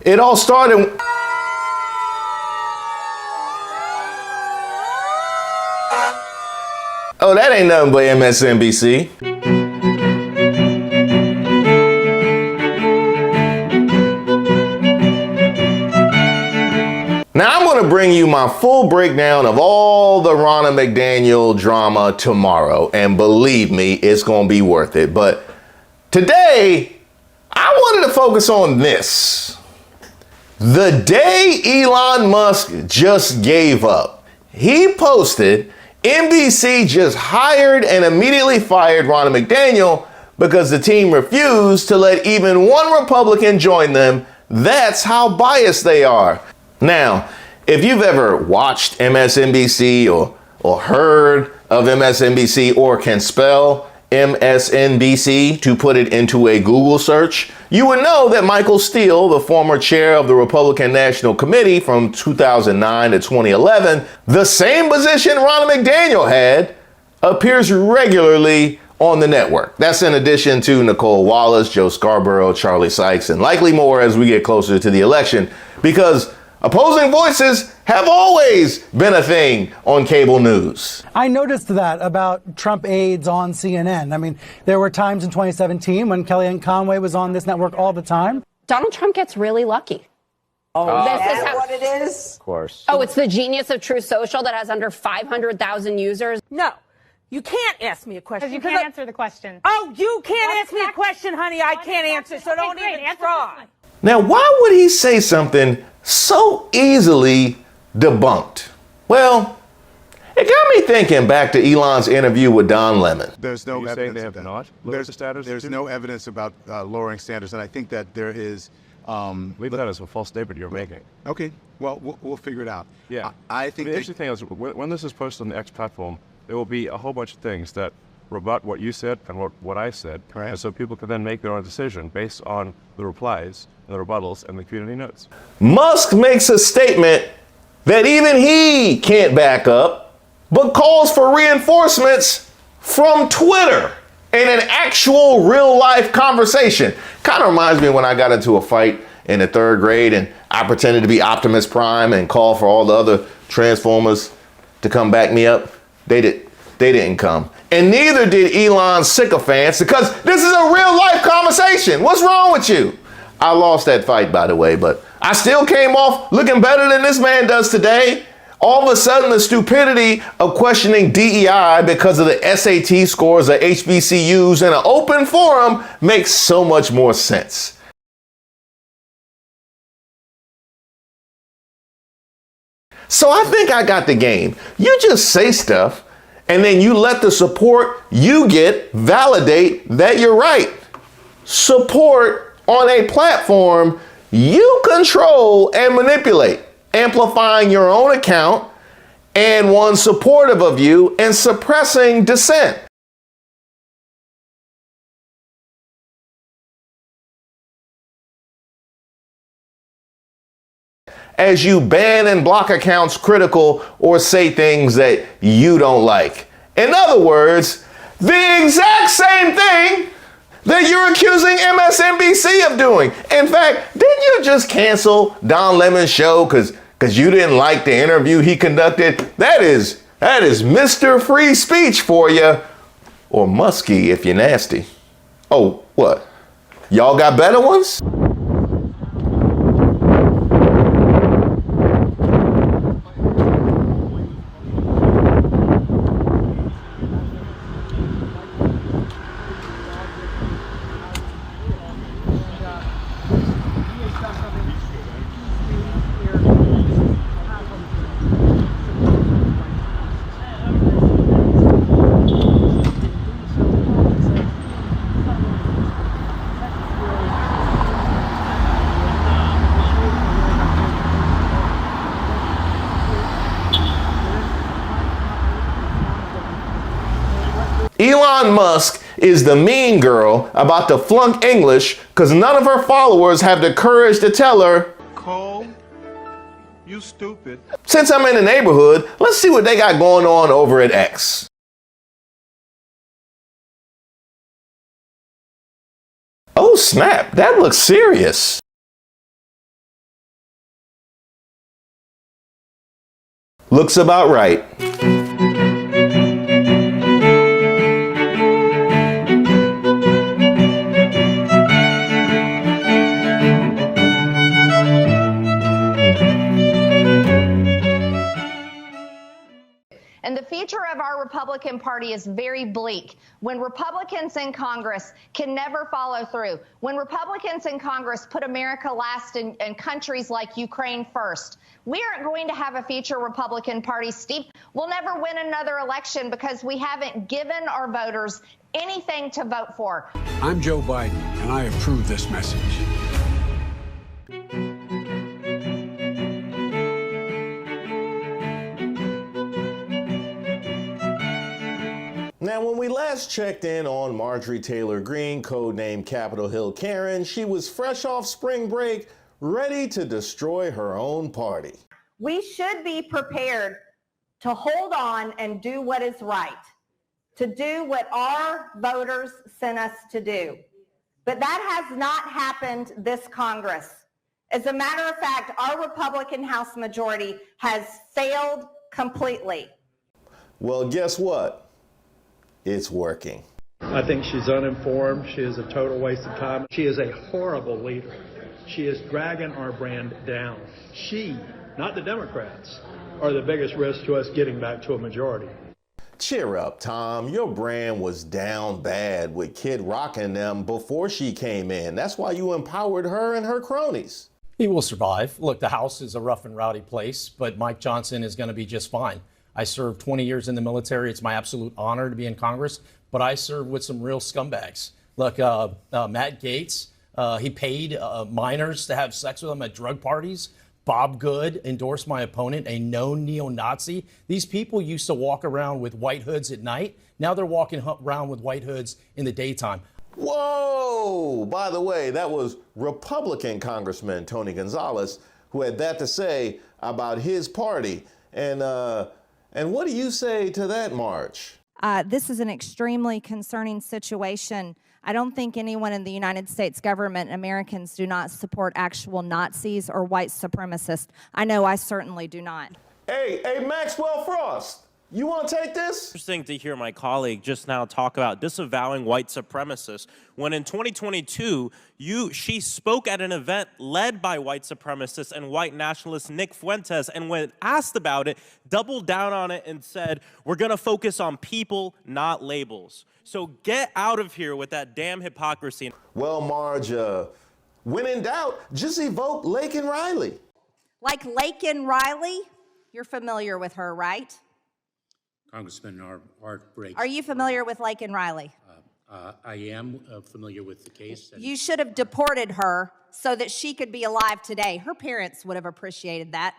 It all started... Oh, that ain't nothing but MSNBC. Now I'm going to bring you my full breakdown of all the Ronna McDaniel drama tomorrow, and believe me, it's going to be worth it. But today, I wanted to focus on this. The day Elon Musk just gave up, he posted, NBC just hired and immediately fired Ronna McDaniel because the team refused to let even one Republican join them. That's how biased they are. Now, if you've ever watched MSNBC or heard of MSNBC or can spell MSNBC to put it into a Google search, you would know that Michael Steele, the former chair of the Republican National Committee from 2009 to 2011, the same position Ronna McDaniel had, appears regularly on the network. That's in addition to Nicole Wallace, Joe Scarborough, Charlie Sykes, and likely more as we get closer to the election, because opposing voices have always been a thing on cable news. I noticed that about Trump aides on CNN. I mean, there were times in 2017 when Kellyanne Conway was on this network all the time. Donald Trump gets really lucky. Oh, this is what it is? Of course. Oh, it's the genius of Truth Social that has under 500,000 users. No. You can't ask me a question. Because you can't answer the question. Oh, you can't ask me a question, honey. I can't answer, so don't even try. Now, why would he say something so easily debunked? Well, it got me thinking back to Elon's interview with Don Lemon. There's no evidence they have of that. not lowered the standards? There's no evidence about lowering standards, and I think that there is... Leave that as a false statement you're making. Okay, well, we'll figure it out. Yeah. I think the interesting thing is, when this is posted on the X platform, there will be a whole bunch of things that rebut what you said and what I said. Correct. And so people can then make their own decision based on the replies and the rebuttals and the community notes. Musk makes a statement that even he can't back up, but calls for reinforcements from Twitter in an actual real-life conversation. Kind of reminds me when I got into a fight in the 3rd grade and I pretended to be Optimus Prime and called for all the other Transformers to come back me up. They didn't come. And neither did Elon's sycophants, because this is a real-life conversation. What's wrong with you? I lost that fight, by the way, but I still came off looking better than this man does today. All of a sudden, the stupidity of questioning DEI because of the SAT scores of HBCUs in an open forum makes so much more sense. So I think I got the game. You just say stuff, and then you let the support you get validate that you're right. Support on a platform you control and manipulate, amplifying your own account and one supportive of you and suppressing dissent. As you ban and block accounts critical or say things that you don't like. In other words, the exact same thing that you're accusing MSNBC of doing. In fact, didn't you just cancel Don Lemon's show because you didn't like the interview he conducted? That is Mr. Free Speech for you. Or Muskie if you're nasty. Oh, what? Y'all got better ones? Elon Musk is the mean girl about to flunk English because none of her followers have the courage to tell her, Cole, you stupid. Since I'm in the neighborhood, let's see what they got going on over at X. Oh snap, that looks serious. Looks about right. And the future of our Republican Party is very bleak. When Republicans in Congress can never follow through, when Republicans in Congress put America last and countries like Ukraine first, we aren't going to have a future Republican Party. Steve, we'll never win another election because we haven't given our voters anything to vote for. I'm Joe Biden, and I approve this message. Now, when we last checked in on Marjorie Taylor Greene, codenamed Capitol Hill Karen, she was fresh off spring break, ready to destroy her own party. We should be prepared to hold on and do what is right, to do what our voters sent us to do. But that has not happened this Congress. As a matter of fact, our Republican House majority has failed completely. Well, guess what? It's working. I think she's uninformed. She is a total waste of time. She is a horrible leader. She is dragging our brand down. She, not the Democrats, are the biggest risk to us getting back to a majority. Cheer up, Tom. Your brand was down bad with Kid Rock and them before she came in. That's why you empowered her and her cronies. He will survive. Look, the House is a rough and rowdy place, but Mike Johnson is going to be just fine. I served 20 years in the military. It's my absolute honor to be in Congress, but I served with some real scumbags. Look, Matt Gaetz, he paid minors to have sex with him at drug parties. Bob Good endorsed my opponent, a known neo-Nazi. These people used to walk around with white hoods at night. Now they're walking around with white hoods in the daytime. Whoa! By the way, that was Republican Congressman Tony Gonzalez who had that to say about his party. And what do you say to that, Marge? This is an extremely concerning situation. I don't think anyone in the United States government, Americans, do not support actual Nazis or white supremacists. I know I certainly do not. Hey, Maxwell Frost, you want to take this? Interesting to hear my colleague just now talk about disavowing white supremacists when in 2022, she spoke at an event led by white supremacist and white nationalist Nick Fuentes, and when asked about it, doubled down on it and said, we're going to focus on people, not labels. So get out of here with that damn hypocrisy. Well, Marge, when in doubt, just evoke Laken Riley. Like Laken Riley? You're familiar with her, right? Congressman Art Briggs. Are you familiar with Laken Riley? I am familiar with the case. You should have deported her so that she could be alive today. Her parents would have appreciated that.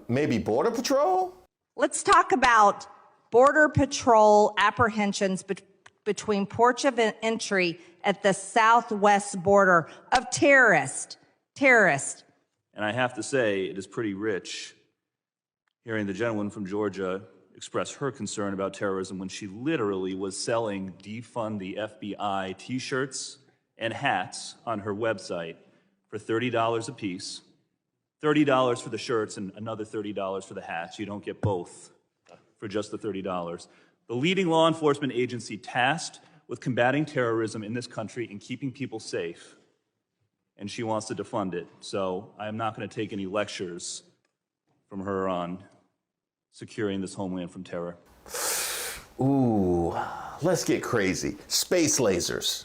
Maybe Border Patrol? Let's talk about Border Patrol apprehensions between ports of entry at the southwest border of terrorists. And I have to say, it is pretty rich hearing the gentleman from Georgia express her concern about terrorism when she literally was selling defund the FBI t-shirts and hats on her website for $30 a piece. $30 for the shirts and another $30 for the hats. You don't get both for just the $30. The leading law enforcement agency tasked with combating terrorism in this country and keeping people safe. And she wants to defund it. So I am not going to take any lectures from her on securing this homeland from terror. Ooh, let's get crazy. Space lasers.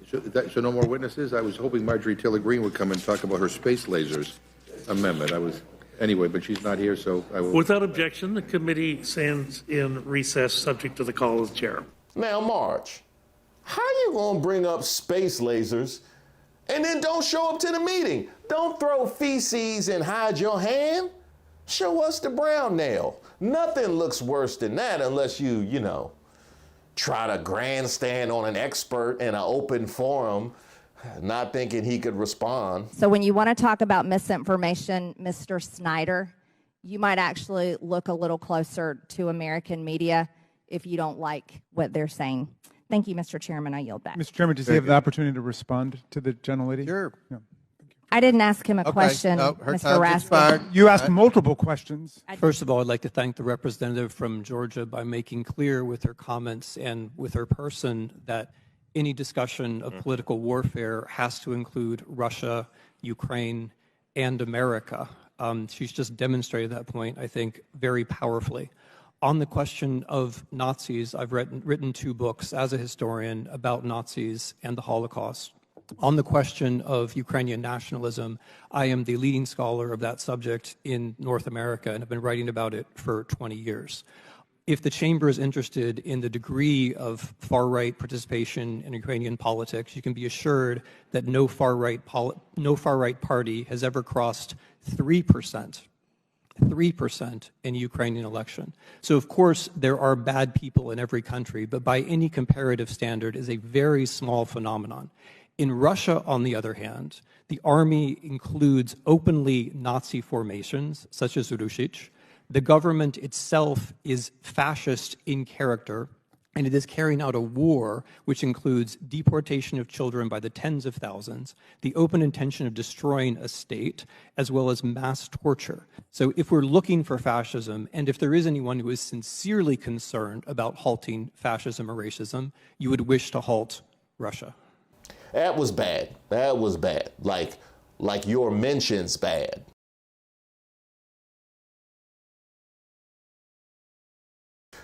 So no more witnesses? I was hoping Marjorie Taylor Greene would come and talk about her space lasers amendment. Anyway, but she's not here, so I will. Without objection, the committee stands in recess subject to the call of the chair. Now, Marge, how you gonna bring up space lasers and then don't show up to the meeting? Don't throw feces and hide your hand. Show us the brown nail. Nothing looks worse than that unless you try to grandstand on an expert in an open forum, not thinking he could respond. So when you want to talk about misinformation, Mr. Snyder, you might actually look a little closer to American media. if you don't like what they're saying. Thank you, Mr. Chairman. I yield back. Mr. Chairman, does he have the opportunity to respond to the gentlelady? Sure. Yeah. I didn't ask him a question, her Mr. time's Raskin. expired. You asked multiple questions. First of all, I'd like to thank the representative from Georgia by making clear with her comments and with her person that any discussion of political warfare has to include Russia, Ukraine, and America. She's just demonstrated that point, I think, very powerfully. On the question of Nazis, I've written 2 books as a historian about Nazis and the Holocaust. On the question of Ukrainian nationalism, I am the leading scholar of that subject in North America and have been writing about it for 20 years. If the chamber is interested in the degree of far-right participation in Ukrainian politics, you can be assured that no far-right party has ever crossed 3% in Ukrainian election. So, of course, there are bad people in every country, but by any comparative standard is a very small phenomenon. In Russia, on the other hand, the army includes openly Nazi formations, such as Rushich. The government itself is fascist in character, and it is carrying out a war which includes deportation of children by the tens of thousands, the open intention of destroying a state, as well as mass torture. So if we're looking for fascism, and if there is anyone who is sincerely concerned about halting fascism or racism, you would wish to halt Russia. That was bad. That was bad. Like your mention's bad.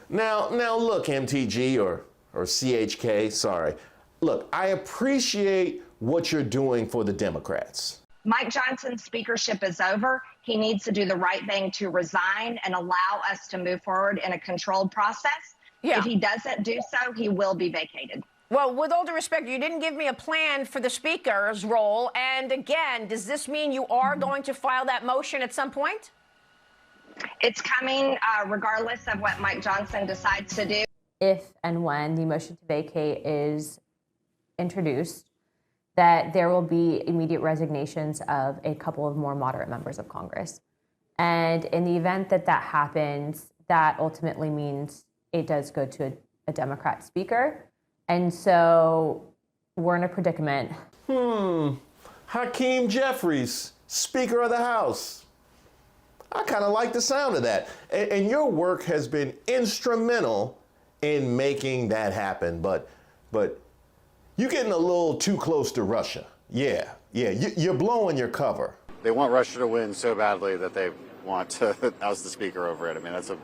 Now look, MTG or CHK, sorry. Look, I appreciate what you're doing for the Democrats. Mike Johnson's speakership is over. He needs to do the right thing to resign and allow us to move forward in a controlled process. Yeah. If he doesn't do so, he will be vacated. Well, with all due respect, you didn't give me a plan for the speaker's role. And again, does this mean you are going to file that motion at some point? It's coming regardless of what Mike Johnson decides to do. If and when the motion to vacate is introduced, that there will be immediate resignations of a couple of more moderate members of Congress. And in the event that that happens, that ultimately means it does go to a Democrat speaker. And so we're in a predicament. Hakeem Jeffries, Speaker of the House. I kind of like the sound of that. And your work has been instrumental in making that happen. But you're getting a little too close to Russia. Yeah, you're blowing your cover. They want Russia to win so badly that they want to oust the speaker over it. I mean, it's a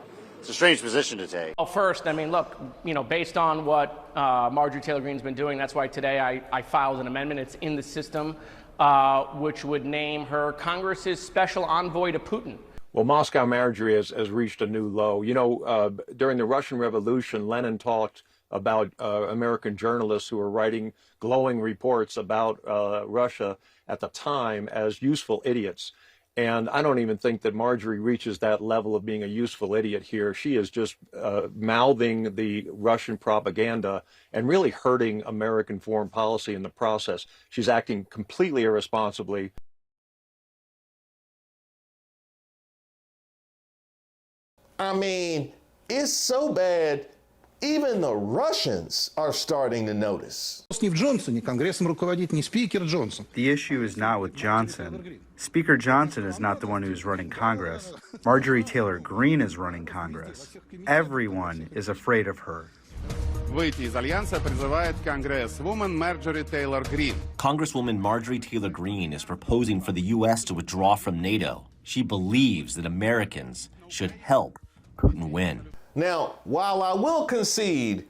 strange position to take. Well, first, I mean, look, based on what Marjorie Taylor Greene's been doing, that's why today I filed an amendment. It's in the system, which would name her Congress's special envoy to Putin. Well, Moscow Marjorie has reached a new low. During the Russian Revolution, Lenin talked about American journalists who were writing glowing reports about Russia at the time as useful idiots. And I don't even think that Marjorie reaches that level of being a useful idiot here. She is just mouthing the Russian propaganda and really hurting American foreign policy in the process. She's acting completely irresponsibly. I mean, it's so bad, even the Russians are starting to notice. The issue is not with Johnson. Speaker Johnson is not the one who's running Congress. Marjorie Taylor Greene is running Congress. Everyone is afraid of her. Выйти из Альянса призывает Congresswoman Marjorie Taylor Greene. Congresswoman Marjorie Taylor Greene is proposing for the U.S. to withdraw from NATO. She believes that Americans should help Putin win. Now, while I will concede,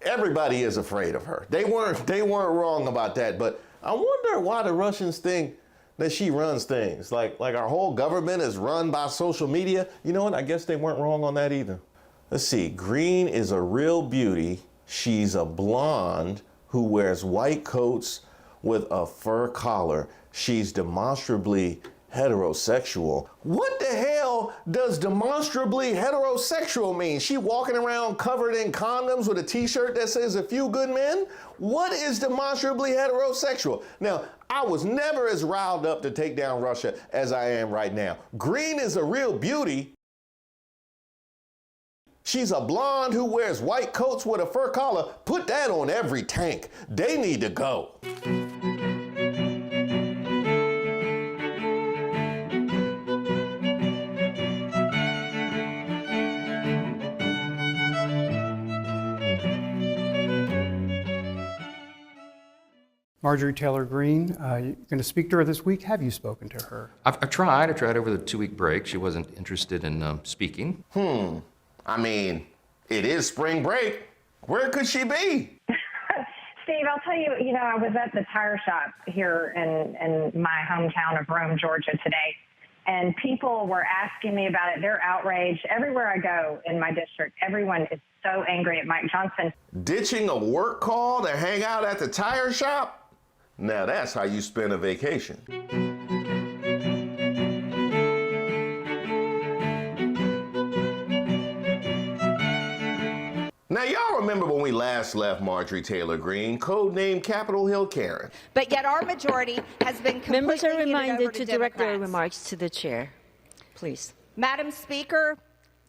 everybody is afraid of her. They weren't wrong about that, but I wonder why the Russians think that she runs things. Like our whole government is run by social media. You know what? I guess they weren't wrong on that either. Let's see. Greene is a real beauty. She's a blonde who wears white coats with a fur collar. She's demonstrably heterosexual. What the hell does demonstrably heterosexual mean? She walking around covered in condoms with a t-shirt that says "A Few Good Men"? What is demonstrably heterosexual? Now, I was never as riled up to take down Russia as I am right now. Greene is a real beauty. She's a blonde who wears white coats with a fur collar. Put that on every tank. They need to go. Marjorie Taylor Greene, you're going to speak to her this week. Have you spoken to her? I tried over the 2-week break. She wasn't interested in speaking. I mean, it is spring break. Where could she be? Steve, I'll tell you, I was at the tire shop here in my hometown of Rome, Georgia today, and people were asking me about it. They're outraged. Everywhere I go in my district, everyone is so angry at Mike Johnson. Ditching a work call to hang out at the tire shop? Now that's how you spend a vacation. Now, y'all remember when we last left Marjorie Taylor Greene, codenamed Capitol Hill Karen. But yet our majority has been completely Members are handed reminded over to Democrats. direct their remarks to the chair, please. Madam Speaker,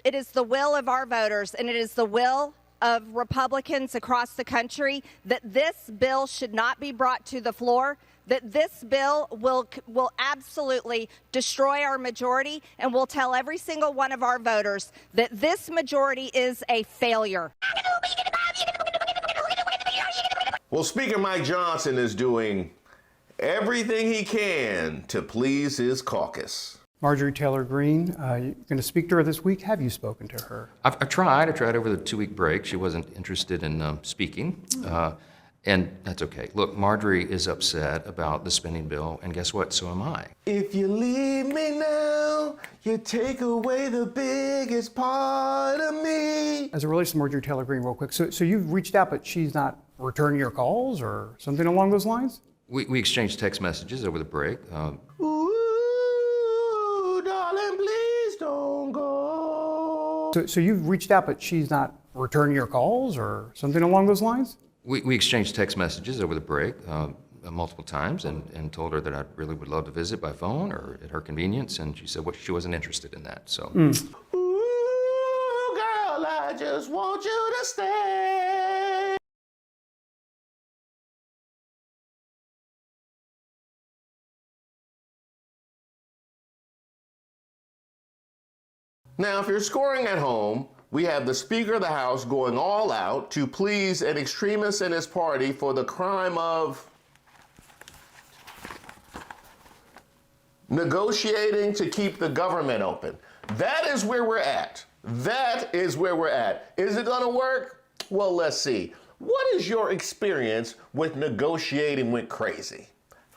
it is the will of our voters, and it is the will of Republicans across the country that this bill should not be brought to the floor, that this bill will absolutely destroy our majority, and will tell every single one of our voters that this majority is a failure. Well, Speaker Mike Johnson is doing everything he can to please his caucus. Marjorie Taylor Greene, you're going to speak to her this week. Have you spoken to her? I tried over the 2-week break. She wasn't interested in speaking. And that's okay. Look, Marjorie is upset about the spending bill, and guess what? So am I. If you leave me now, you take away the biggest part of me. As it relates to Marjorie Taylor Greene, real quick, so you've reached out, but she's not returning your calls or something along those lines? We exchanged text messages over the break. Ooh, darling, please don't go. So you've reached out, but she's not returning your calls or something along those lines? We exchanged text messages over the break multiple times and told her that I really would love to visit by phone or at her convenience, and she said she wasn't interested in that. So. Ooh, girl, I just want you to stay. Now, if you're scoring at home, we have the Speaker of the House going all out to please an extremist and his party for the crime of negotiating to keep the government open. That is where we're at. That is where we're at. Is it gonna work? Well, let's see. What is your experience with negotiating with crazy?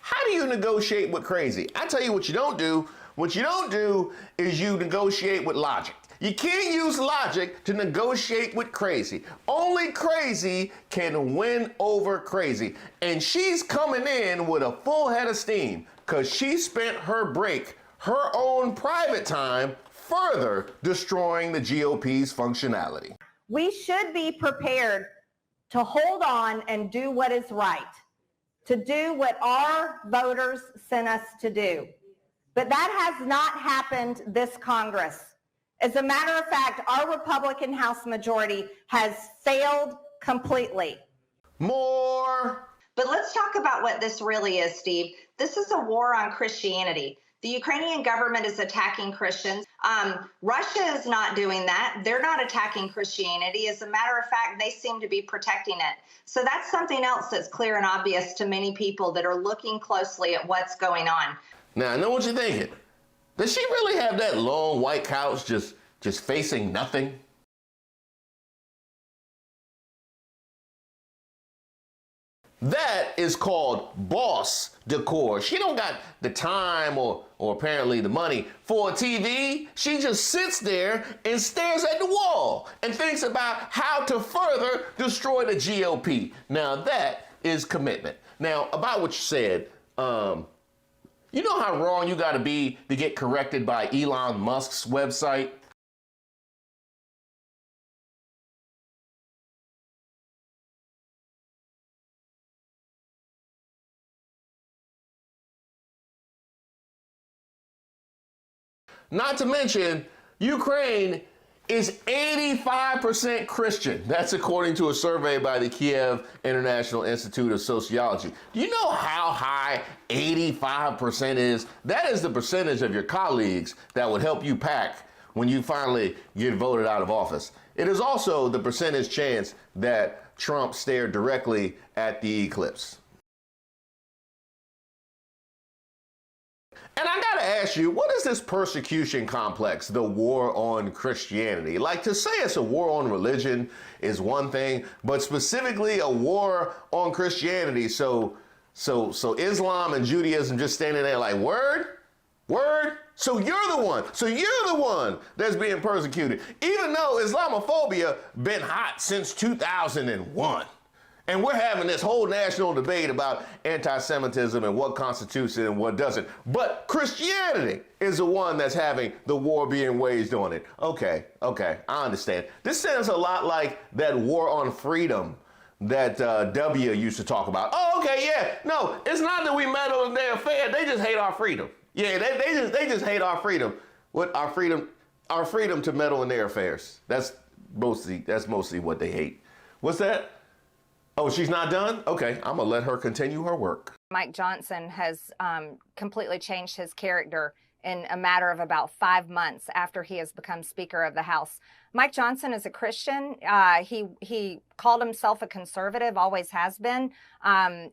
How do you negotiate with crazy? I tell you what you don't do. What you don't do is you negotiate with logic. You can't use logic to negotiate with crazy. Only crazy can win over crazy. And she's coming in with a full head of steam because she spent her break, her own private time, further destroying the GOP's functionality. We should be prepared to hold on and do what is right, to do what our voters sent us to do. But that has not happened this Congress. As a matter of fact, our Republican House majority has failed completely. More. But let's talk about what this really is, Steve. This is a war on Christianity. The Ukrainian government is attacking Christians. Russia is not doing that. They're not attacking Christianity. As a matter of fact, they seem to be protecting it. So that's something else that's clear and obvious to many people that are looking closely at what's going on. Now, I know what you're thinking. Does she really have that long white couch just facing nothing? That is called boss decor. She don't got the time or apparently the money for a TV. She just sits there and stares at the wall and thinks about how to further destroy the GOP. Now that is commitment. Now, about what you said, you know how wrong you gotta be to get corrected by Elon Musk's website? Not to mention, Ukraine is 85% Christian. That's according to a survey by the Kiev International Institute of Sociology. Do you know how high 85% is? That is the percentage of your colleagues that would help you pack when you finally get voted out of office. It is also the percentage chance that Trump stared directly at the eclipse. And I gotta ask you, what is this persecution complex, the war on Christianity? Like, to say it's a war on religion is one thing, but specifically a war on Christianity. So Islam and Judaism just standing there like, word? So you're the one that's being persecuted, even though Islamophobia been hot since 2001. And we're having this whole national debate about anti-Semitism and what constitutes it and what doesn't. But Christianity is the one that's having the war being waged on it. Okay, I understand. This sounds a lot like that war on freedom that W used to talk about. Oh, okay, yeah. No, it's not that we meddle in their affair. They just hate our freedom. Yeah, they just hate our freedom. What our freedom to meddle in their affairs. That's mostly what they hate. What's that? Oh, she's not done? Okay, I'm gonna let her continue her work. Mike Johnson has completely changed his character in a matter of about 5 months after he has become Speaker of the House. Mike Johnson is a Christian. He called himself a conservative, always has been.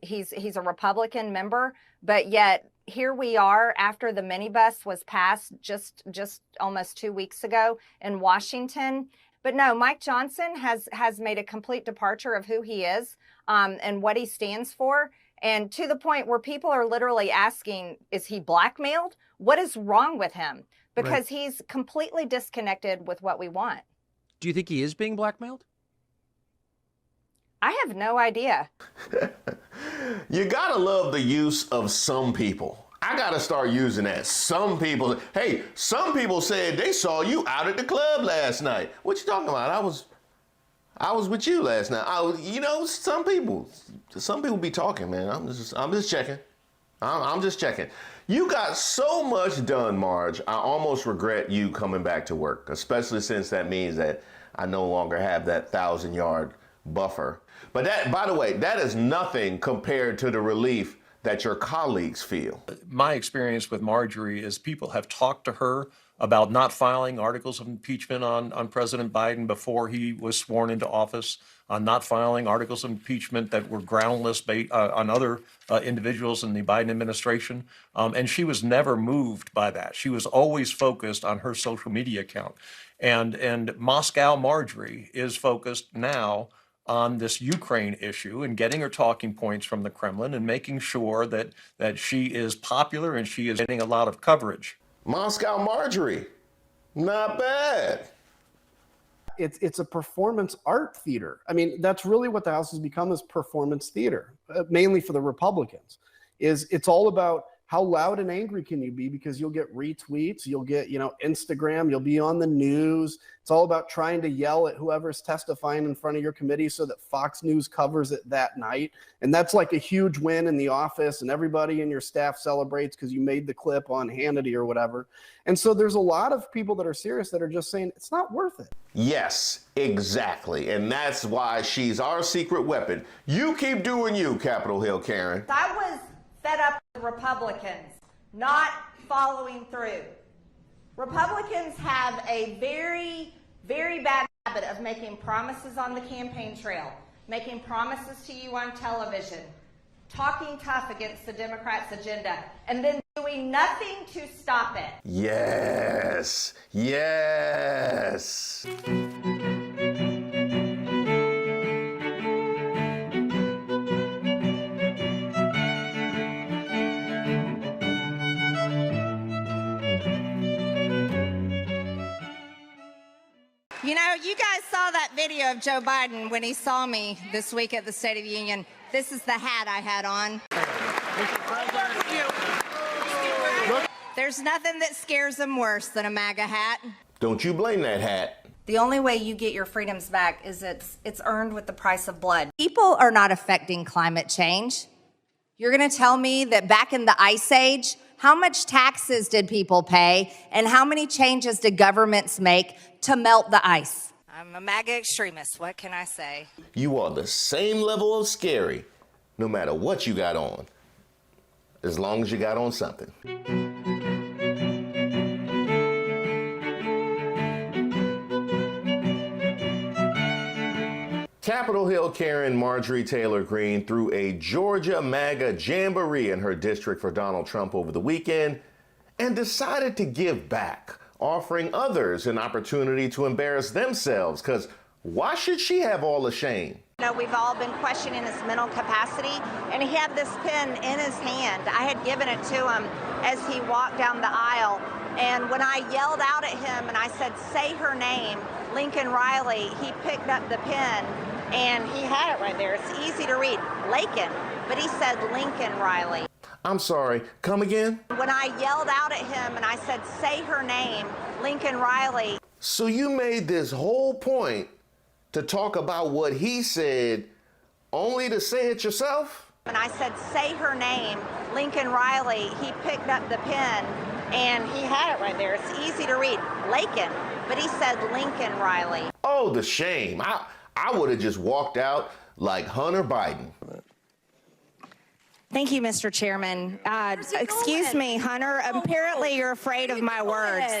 He's a Republican member, but yet here we are after the minibus was passed just almost 2 weeks ago in Washington. But no, Mike Johnson has made a complete departure of who he is and what he stands for. And to the point where people are literally asking, is he blackmailed? What is wrong with him? Because he's completely disconnected with what we want. Do you think he is being blackmailed? I have no idea. You gotta love the use of some people. I gotta start using that. Some people, hey, some people said they saw you out at the club last night. What you talking about? I was with you last night. Some people be talking, man. I'm just checking. I'm just checking. You got so much done, Marge. I almost regret you coming back to work, especially since that means that I no longer have that 1,000-yard buffer. But that, by the way, that is nothing compared to the relief that your colleagues feel. My experience with Marjorie is people have talked to her about not filing articles of impeachment on President Biden before he was sworn into office, on not filing articles of impeachment that were groundless on other individuals in the Biden administration. And she was never moved by that. She was always focused on her social media account. And Moscow Marjorie is focused now on this Ukraine issue and getting her talking points from the Kremlin and making sure that she is popular and she is getting a lot of coverage. Moscow Marjorie, not bad. It's a performance art theater. I mean, that's really what the House has become, is performance theater, mainly for the Republicans. It's all about how loud and angry can you be, because you'll get retweets, you'll get, Instagram, you'll be on the news. It's all about trying to yell at whoever's testifying in front of your committee so that Fox News covers it that night. And that's like a huge win in the office, and everybody in your staff celebrates because you made the clip on Hannity or whatever. And so there's a lot of people that are serious that are just saying it's not worth it. Yes, exactly. And that's why she's our secret weapon. You keep doing you, Capitol Hill Karen. I was fed up with Republicans not following through. Republicans have a very, very bad habit of making promises on the campaign trail, making promises to you on television, talking tough against the Democrats' agenda, and then doing nothing to stop it. Yes, yes. You guys saw that video of Joe Biden when he saw me this week at the State of the Union. This is the hat I had on. There's nothing that scares them worse than a MAGA hat. Don't you blame that hat. The only way you get your freedoms back is it's earned with the price of blood. People are not affecting climate change. You're going to tell me that back in the Ice Age, How much taxes did people pay? And how many changes did governments make to melt the ice? I'm a MAGA extremist. What can I say? You are the same level of scary, no matter what you got on, as long as you got on something. Capitol Hill Karen Marjorie Taylor Greene threw a Georgia MAGA jamboree in her district for Donald Trump over the weekend and decided to give back, offering others an opportunity to embarrass themselves, because why should she have all the shame? You know, we've all been questioning his mental capacity, and he had this pen in his hand. I had given it to him as he walked down the aisle, and when I yelled out at him and I said, "Say her name, Lincoln Riley," he picked up the pen, and he had it right there. It's easy to read, Lakin, but he said Lincoln Riley. I'm sorry, come again? When I yelled out at him and I said, "Say her name, Lincoln Riley." So you made this whole point to talk about what he said, only to say it yourself? And I said, "Say her name, Lincoln Riley." He picked up the pen, and he had it right there. It's easy to read, Lakin, but he said Lincoln Riley. Oh, the shame. I would have just walked out like Hunter Biden. Thank you, Mr. Chairman. Excuse me, Hunter. Apparently you're afraid of my words.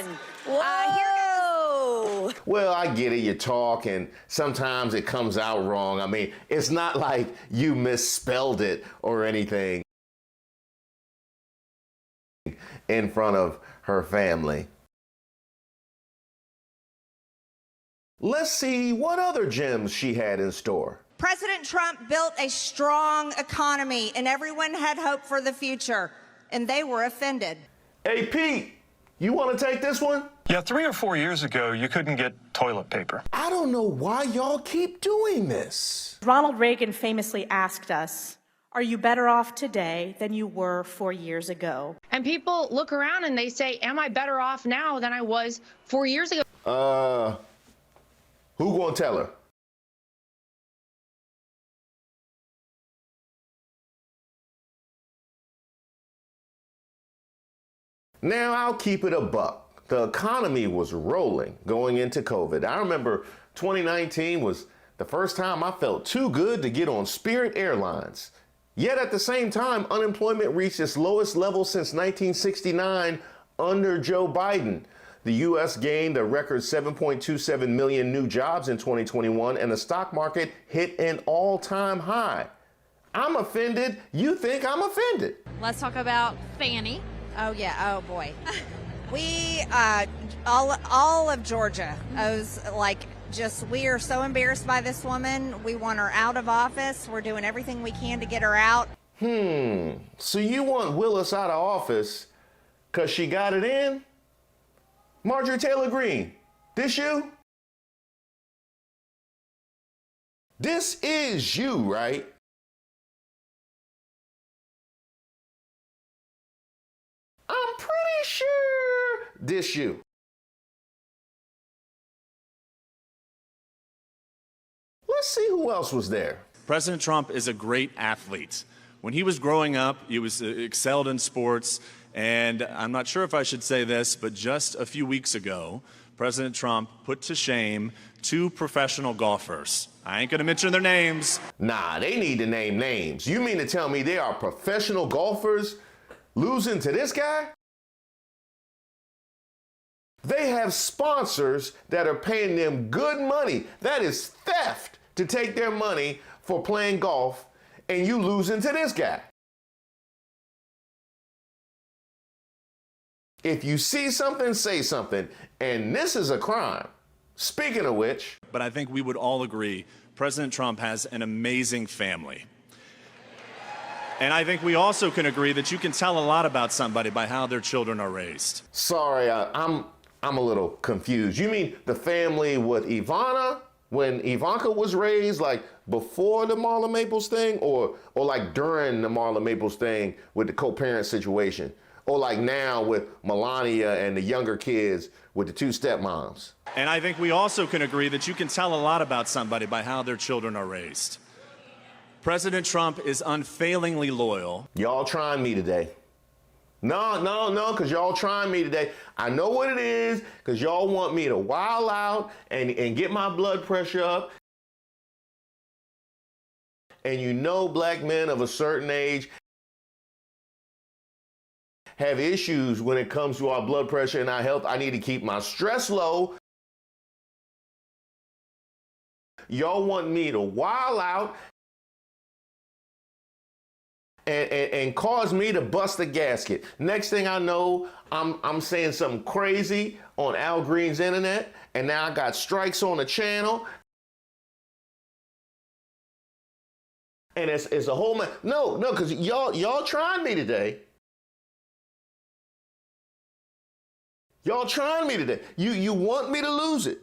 Whoa! Well, I get it, you talk, and sometimes it comes out wrong. I mean, it's not like you misspelled it or anything in front of her family. Let's see what other gems she had in store. President Trump built a strong economy, and everyone had hope for the future, and they were offended. Hey, Pete, you want to take this one? Yeah, 3 or 4 years ago, you couldn't get toilet paper. I don't know why y'all keep doing this. Ronald Reagan famously asked us, "Are you better off today than you were 4 years ago?" And people look around and they say, "Am I better off now than I was 4 years ago?" Who gonna tell her? Now, I'll keep it a buck. The economy was rolling going into COVID. I remember 2019 was the first time I felt too good to get on Spirit Airlines. Yet at the same time, unemployment reached its lowest level since 1969 under Joe Biden. The U.S. gained a record 7.27 million new jobs in 2021, and the stock market hit an all-time high. I'm offended. You think I'm offended? Let's talk about Fannie. Oh, yeah. Oh, boy. We, all of Georgia, we are so embarrassed by this woman. We want her out of office. We're doing everything we can to get her out. So you want Willis out of office because she got it in? Marjorie Taylor Greene, this you? This is you, right? I'm pretty sure this you. Let's see who else was there. President Trump is a great athlete. When he was growing up, he was excelled in sports. And I'm not sure if I should say this, but just a few weeks ago, President Trump put to shame 2 professional golfers. I ain't gonna mention their names. Nah, they need to name names. You mean to tell me they are professional golfers losing to this guy? They have sponsors that are paying them good money. That is theft to take their money for playing golf, and you losing to this guy. If you see something, say something, and this is a crime. Speaking of which. But I think we would all agree President Trump has an amazing family. And I think we also can agree that you can tell a lot about somebody by how their children are raised. Sorry, I'm a little confused. You mean the family with Ivana when Ivanka was raised, like before the Marla Maples thing, or like during the Marla Maples thing with the co-parent situation? Or like now with Melania and the younger kids with the 2 stepmoms? And I think we also can agree that you can tell a lot about somebody by how their children are raised. President Trump is unfailingly loyal. Y'all trying me today. No, because y'all trying me today. I know what it is, because y'all want me to wild out and get my blood pressure up. And you know black men of a certain age have issues when it comes to our blood pressure and our health. I need to keep my stress low. Y'all want me to wild out and cause me to bust a gasket. Next thing I know, I'm saying something crazy on Al Green's internet, and now I got strikes on the channel. And it's a whole no, because y'all trying me today. Y'all trying me today. You want me to lose it.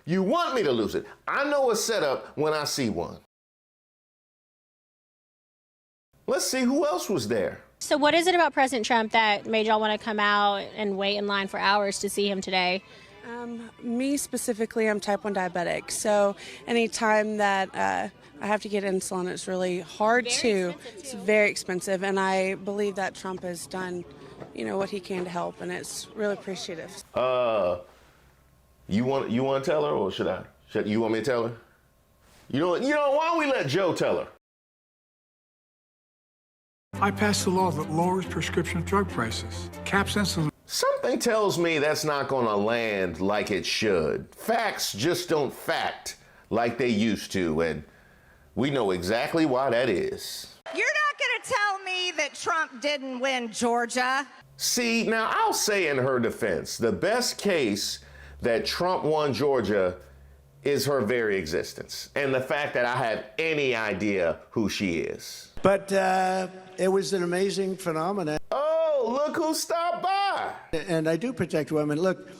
You want me to lose it. I know a setup when I see one. Let's see who else was there. So what is it about President Trump that made y'all want to come out and wait in line for hours to see him today? Me specifically, I'm type 1 diabetic. So anytime that I have to get insulin, it's really hard to. It's very expensive. And I believe that Trump has done, what he can to help. And it's really appreciative. You want to tell her, or should I? You want me to tell her? You know, why don't we let Joe tell her? I passed a law that lowers prescription drug prices, caps insulin. Something tells me that's not going to land like it should. Facts just don't fact like they used to, and we know exactly why that is. You're not going to tell me that Trump didn't win Georgia. See, now I'll say in her defense, the best case that Trump won Georgia is her very existence, and the fact that I have any idea who she is. But it was an amazing phenomenon. Oh, look who stopped by. And I do protect women. Look,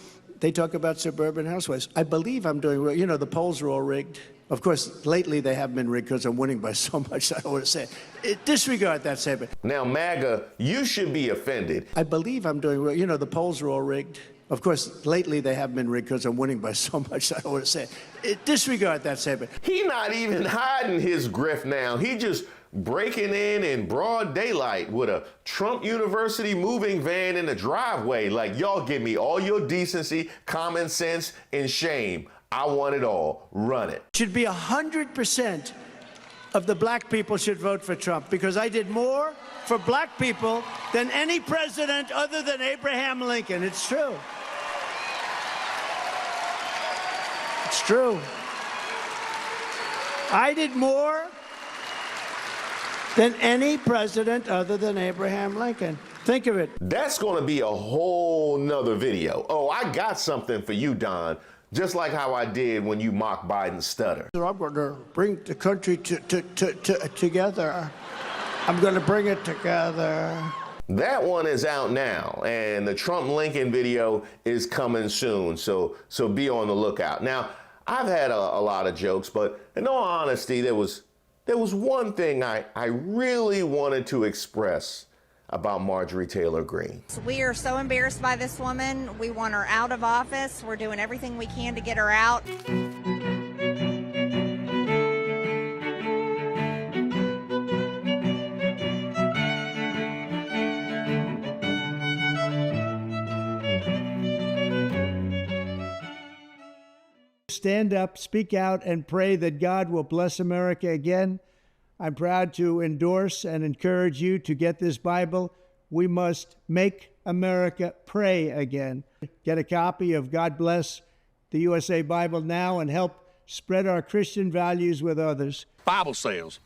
they talk about suburban housewives. I believe I'm doing well. The polls are all rigged. Of course, lately they haven't been rigged because I'm winning by so much, I don't want to say it. Disregard that statement. Now, MAGA, you should be offended. I believe I'm doing well. The polls are all rigged. Of course, lately they haven't been rigged because I'm winning by so much, I don't want to say it. Disregard that statement. He not even hiding his grift now. He just breaking in broad daylight with a Trump University moving van in the driveway. Like, y'all give me all your decency, common sense, and shame. I want it all. Run it. Should be 100% of the black people should vote for Trump because I did more for black people than any president other than Abraham Lincoln. It's true. It's true. I did more than any president other than Abraham Lincoln. Think of it. That's going to be a whole nother video. Oh, I got something for you, Don. Just like how I did when you mocked Biden's stutter. I'm going to bring the country together. I'm going to bring it together. That one is out now, and the Trump-Lincoln video is coming soon, so be on the lookout. Now, I've had a lot of jokes, but in all honesty, there was one thing I really wanted to express about Marjorie Taylor Greene. We are so embarrassed by this woman. We want her out of office. We're doing everything we can to get her out. Stand up, speak out, and pray that God will bless America again. I'm proud to endorse and encourage you to get this Bible. We must make America pray again. Get a copy of God Bless the USA Bible now and help spread our Christian values with others. Bible sales.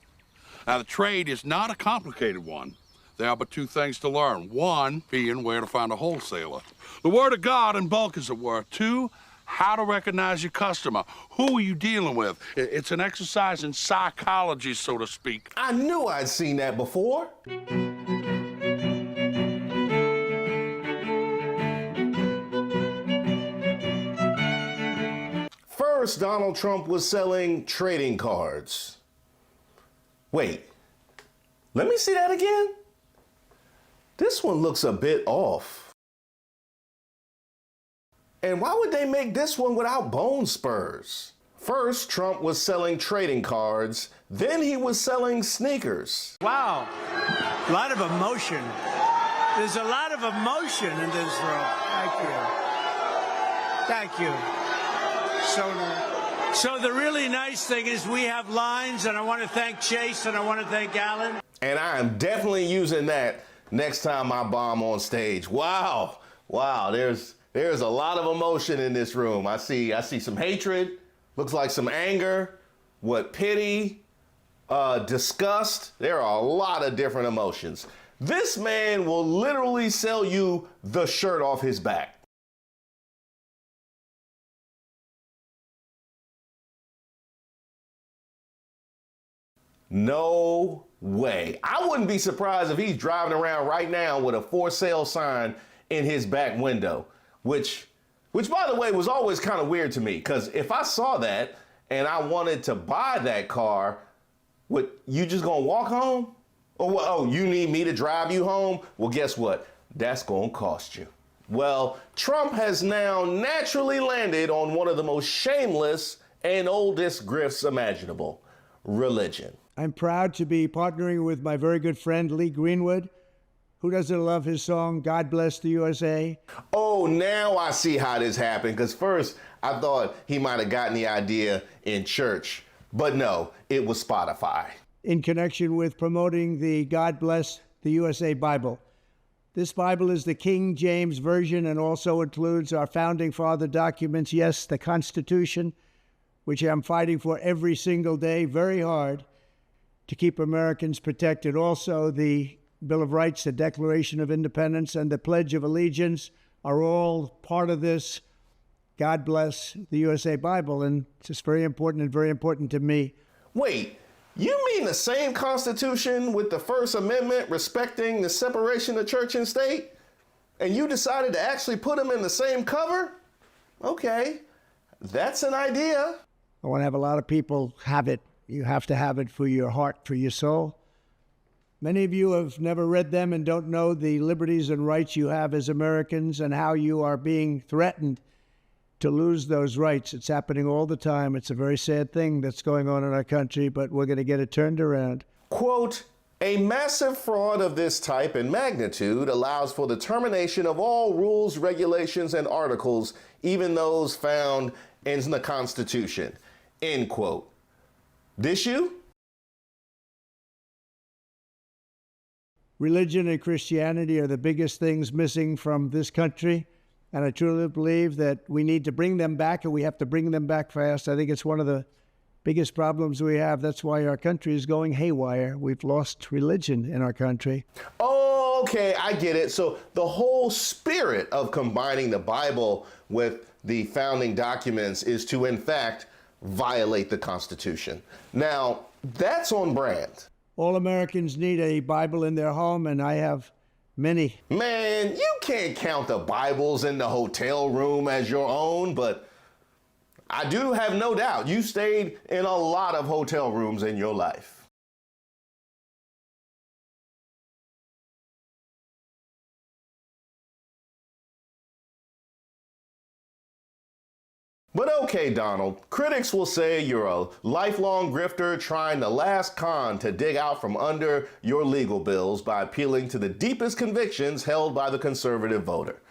Now, the trade is not a complicated one. There are but two things to learn. One being where to find a wholesaler. The Word of God in bulk, as it were. Two, how to recognize your customer. Who are you dealing with? It's an exercise in psychology, so to speak. I knew I'd seen that before. First, Donald Trump was selling trading cards. Wait, let me see that again. This one looks a bit off. And why would they make this one without bone spurs? First, Trump was selling trading cards, then he was selling sneakers. Wow, a lot of emotion. There's a lot of emotion in this room. Thank you. Thank you. So the really nice thing is we have lines, and I want to thank Chase and I want to thank Alan. And I am definitely using that next time I bomb on stage. Wow, there's a lot of emotion in this room. I see some hatred, looks like some anger, pity, disgust. There are a lot of different emotions. This man will literally sell you the shirt off his back. No way. I wouldn't be surprised if he's driving around right now with a for sale sign in his back window, which by the way was always kind of weird to me, because if I saw that and I wanted to buy that car, you just gonna walk home? Oh, you need me to drive you home? Well, guess what? That's gonna cost you. Well, Trump has now naturally landed on one of the most shameless and oldest grifts imaginable: religion. I'm proud to be partnering with my very good friend Lee Greenwood. Who doesn't love his song, God Bless the USA? Oh, now I see how this happened, because first I thought he might have gotten the idea in church, but no, it was Spotify. In connection with promoting the God Bless the USA Bible. This Bible is the King James Version and also includes our founding father documents, yes, the Constitution, which I'm fighting for every single day, very hard, to keep Americans protected. Also, the Bill of Rights, the Declaration of Independence, and the Pledge of Allegiance are all part of this God Bless the USA Bible, and it's just very important and very important to me. Wait, you mean the same Constitution with the First Amendment respecting the separation of church and state? And you decided to actually put them in the same cover? Okay, that's an idea. I want to have a lot of people have it. You have to have it for your heart, for your soul. Many of you have never read them and don't know the liberties and rights you have as Americans and how you are being threatened to lose those rights. It's happening all the time. It's a very sad thing that's going on in our country, but we're going to get it turned around. Quote, a massive fraud of this type and magnitude allows for the termination of all rules, regulations, and articles, even those found in the Constitution. End quote. This you? Religion and Christianity are the biggest things missing from this country, and I truly believe that we need to bring them back, and we have to bring them back fast. I think it's one of the biggest problems we have. That's why our country is going haywire. We've lost religion in our country. Okay, I get it. So the whole spirit of combining the Bible with the founding documents is to, in fact, violate the Constitution. Now, that's on brand. All Americans need a Bible in their home, and I have many. Man, you can't count the Bibles in the hotel room as your own, but I do have no doubt you stayed in a lot of hotel rooms in your life. But okay, Donald, critics will say you're a lifelong grifter trying the last con to dig out from under your legal bills by appealing to the deepest convictions held by the conservative voter.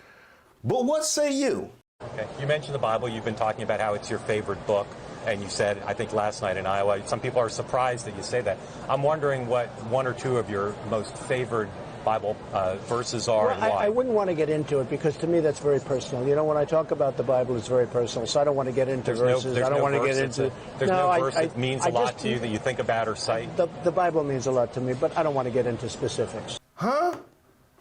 But what say you? Okay. You mentioned the Bible. You've been talking about how it's your favorite book. And you said, I think last night in Iowa, some people are surprised that you say that. I'm wondering what one or two of your most favored Bible verses are, and why. I wouldn't want to get into it because to me that's very personal. You know, when I talk about the Bible, it's very personal, so I don't want to get into verses. I don't want to get into. There's no verse that means a lot to you that you think about or cite? The Bible means a lot to me, but I don't want to get into specifics. Huh?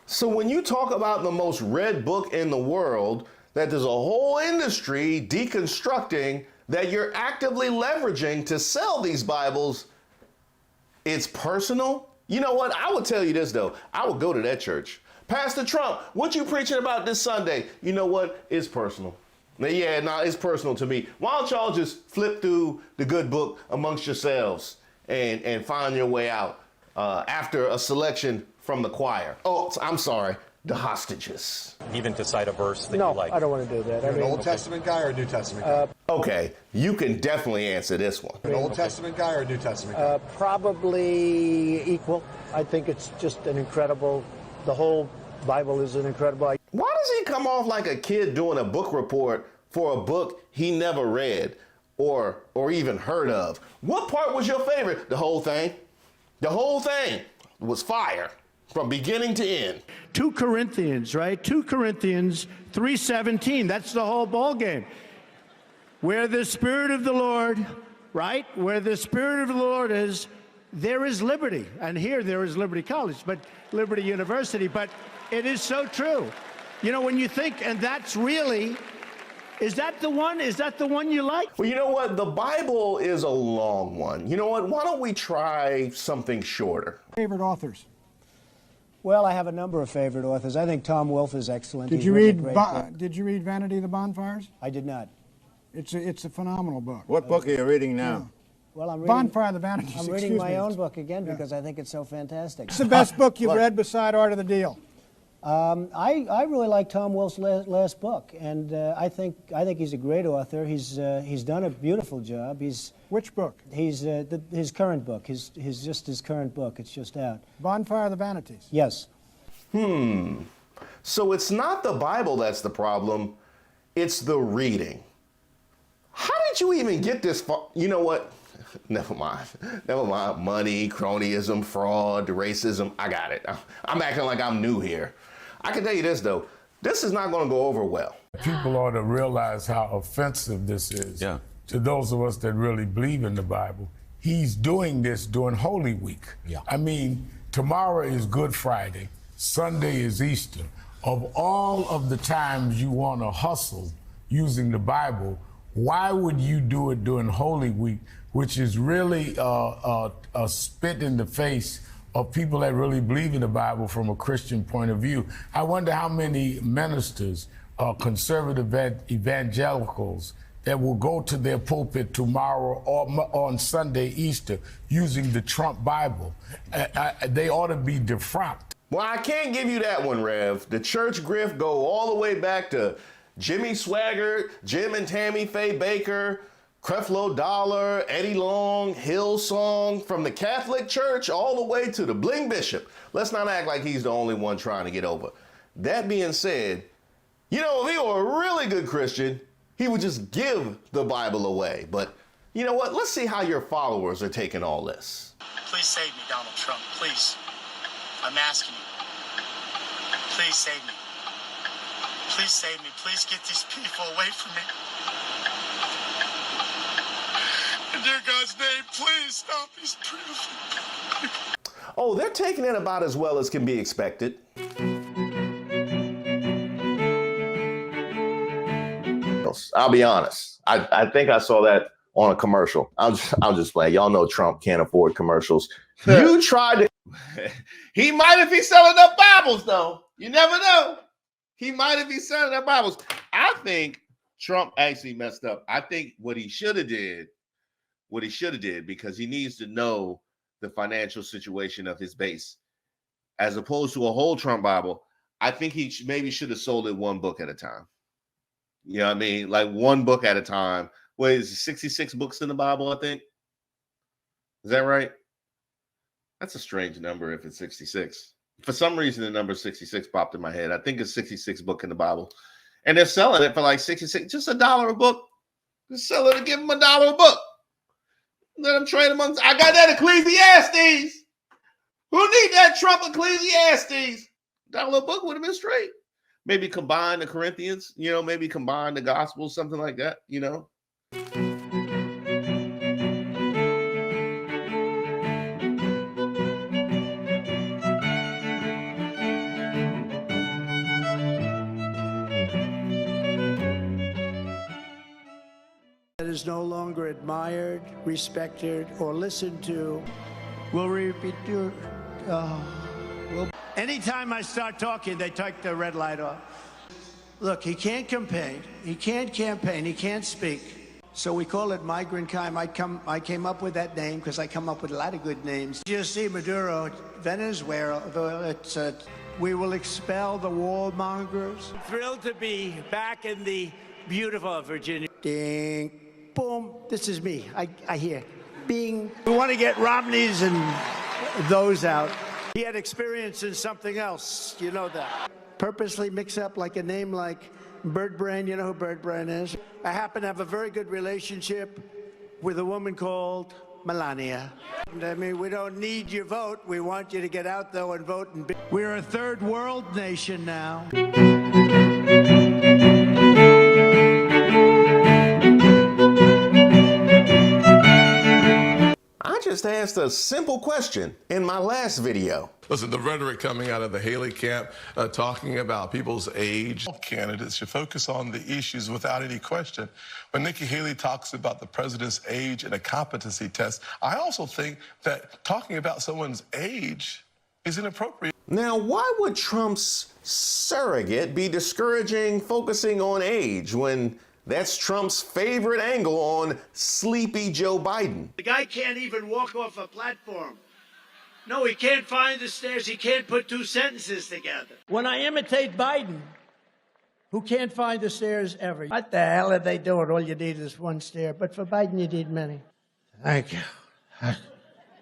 So when you talk about the most read book in the world, that there's a whole industry deconstructing that you're actively leveraging to sell these Bibles, it's personal? You know what? I would tell you this, though. I would go to that church. Pastor Trump, what you preaching about this Sunday? You know what? It's personal. Yeah, it's personal to me. Why don't y'all just flip through the good book amongst yourselves and find your way out after a selection from the choir? Oh, I'm sorry, the hostages. Even to cite a verse that you like? No, I don't want to do that. You're an Old Testament guy or a New Testament guy? Okay, you can definitely answer this one. An Old Testament guy or a New Testament guy? Probably equal. I think it's just an incredible, the whole Bible is an incredible. Why does he come off like a kid doing a book report for a book he never read or even heard of? What part was your favorite? The whole thing? The whole thing was fire from beginning to end. 2 Corinthians, right? 2 Corinthians 3:17. That's the whole ball game. Where the Spirit of the Lord, right? Where the Spirit of the Lord is, there is liberty. And here there is Liberty College, but Liberty University. But it is so true. You know, when you think, and that's really, is that the one? Is that the one you like? Well, you know what? The Bible is a long one. You know what? Why don't we try something shorter? Favorite authors? Well, I have a number of favorite authors. I think Tom Wolfe is excellent. Did He's you written read? a great book. Did you read Vanity of the Bonfires? I did not. It's a phenomenal book. What book are you reading now? Well, I'm reading Bonfire of the Vanities. I'm reading my own book again because I think it's so fantastic. It's the best book you've read beside Art of the Deal. I really like Tom Wolfe's last book, and I think he's a great author. He's done a beautiful job. Which book? His current book. His current book. It's just out. Bonfire of the Vanities. Yes. So it's not the Bible that's the problem, it's the reading. How did you even get this far? You know what? Never mind. Never mind. Money, cronyism, fraud, racism. I got it. I'm acting like I'm new here. I can tell you this, though. This is not going to go over well. People ought to realize how offensive this is to those of us that really believe in the Bible. He's doing this during Holy Week. I mean, tomorrow is Good Friday. Sunday is Easter. Of all of the times you want to hustle using the Bible, why would you do it during Holy Week, which is really a spit in the face of people that really believe in the Bible from a Christian point of view? I wonder how many ministers, conservative evangelicals, that will go to their pulpit tomorrow or on Sunday, Easter, using the Trump Bible. They ought to be defrocked. Well, I can't give you that one, Rev. The church grift go all the way back to Jimmy Swaggart, Jim and Tammy Faye Baker, Creflo Dollar, Eddie Long, Hillsong, from the Catholic Church all the way to the Bling Bishop. Let's not act like he's the only one trying to get over. That being said, you know, if he were a really good Christian, he would just give the Bible away. But you know what? Let's see how your followers are taking all this. Please save me, Donald Trump. Please. I'm asking you. Please save me. Please save me. Please get these people away from me. In dear God's name, please stop these people. Oh, they're taking it about as well as can be expected. I'll be honest. I think I saw that on a commercial. I'll just play. Y'all know Trump can't afford commercials. You tried to. He might if he's selling up Bibles, though. You never know. He might if he's selling up Bibles. I think Trump actually messed up. I think what he should have did, because he needs to know the financial situation of his base, as opposed to a whole Trump Bible. I think he maybe should have sold it one book at a time. You know what I mean? Like one book at a time. What is it, 66 books in the Bible, I think? Is that right? That's a strange number if it's 66. For some reason, the number 66 popped in my head. I think it's 66 book in the Bible. And they're selling it for like 66, just $1 a book. Just sell it and give them $1 a book. Let them trade amongst. I got that Ecclesiastes. Who need that Trump Ecclesiastes? $1 a book would have been straight. Maybe combine the Corinthians, you know, maybe combine the Gospels, something like that, you know. That is no longer admired, respected, or listened to will repeat your. Anytime I start talking, they take the red light off. Look, he can't campaign. He can't campaign. He can't speak. So we call it migrant crime. I came up with that name because I come up with a lot of good names. You see, Maduro, Venezuela, we will expel the warmongers. Thrilled to be back in the beautiful Virginia. ding, boom, this is me. I hear, bing. We want to get Romneys and those out. He had experience in something else, you know that. Purposely mix up like a name like Bird Brain. You know who Bird Brain is? I happen to have a very good relationship with a woman called Melania. I mean, we don't need your vote. We want you to get out, though, and vote. We're a third world nation now. I just asked a simple question in my last video. Listen, the rhetoric coming out of the Haley camp talking about people's age. Candidates should focus on the issues without any question. When Nikki Haley talks about the president's age and a competency test, I also think that talking about someone's age is inappropriate. Now, why would Trump's surrogate be discouraging focusing on age when that's Trump's favorite angle on sleepy Joe Biden? The guy can't even walk off a platform. No, he can't find the stairs. He can't put two sentences together. When I imitate Biden, who can't find the stairs ever. What the hell are they doing? All you need is one stair. But for Biden, you need many. Thank you.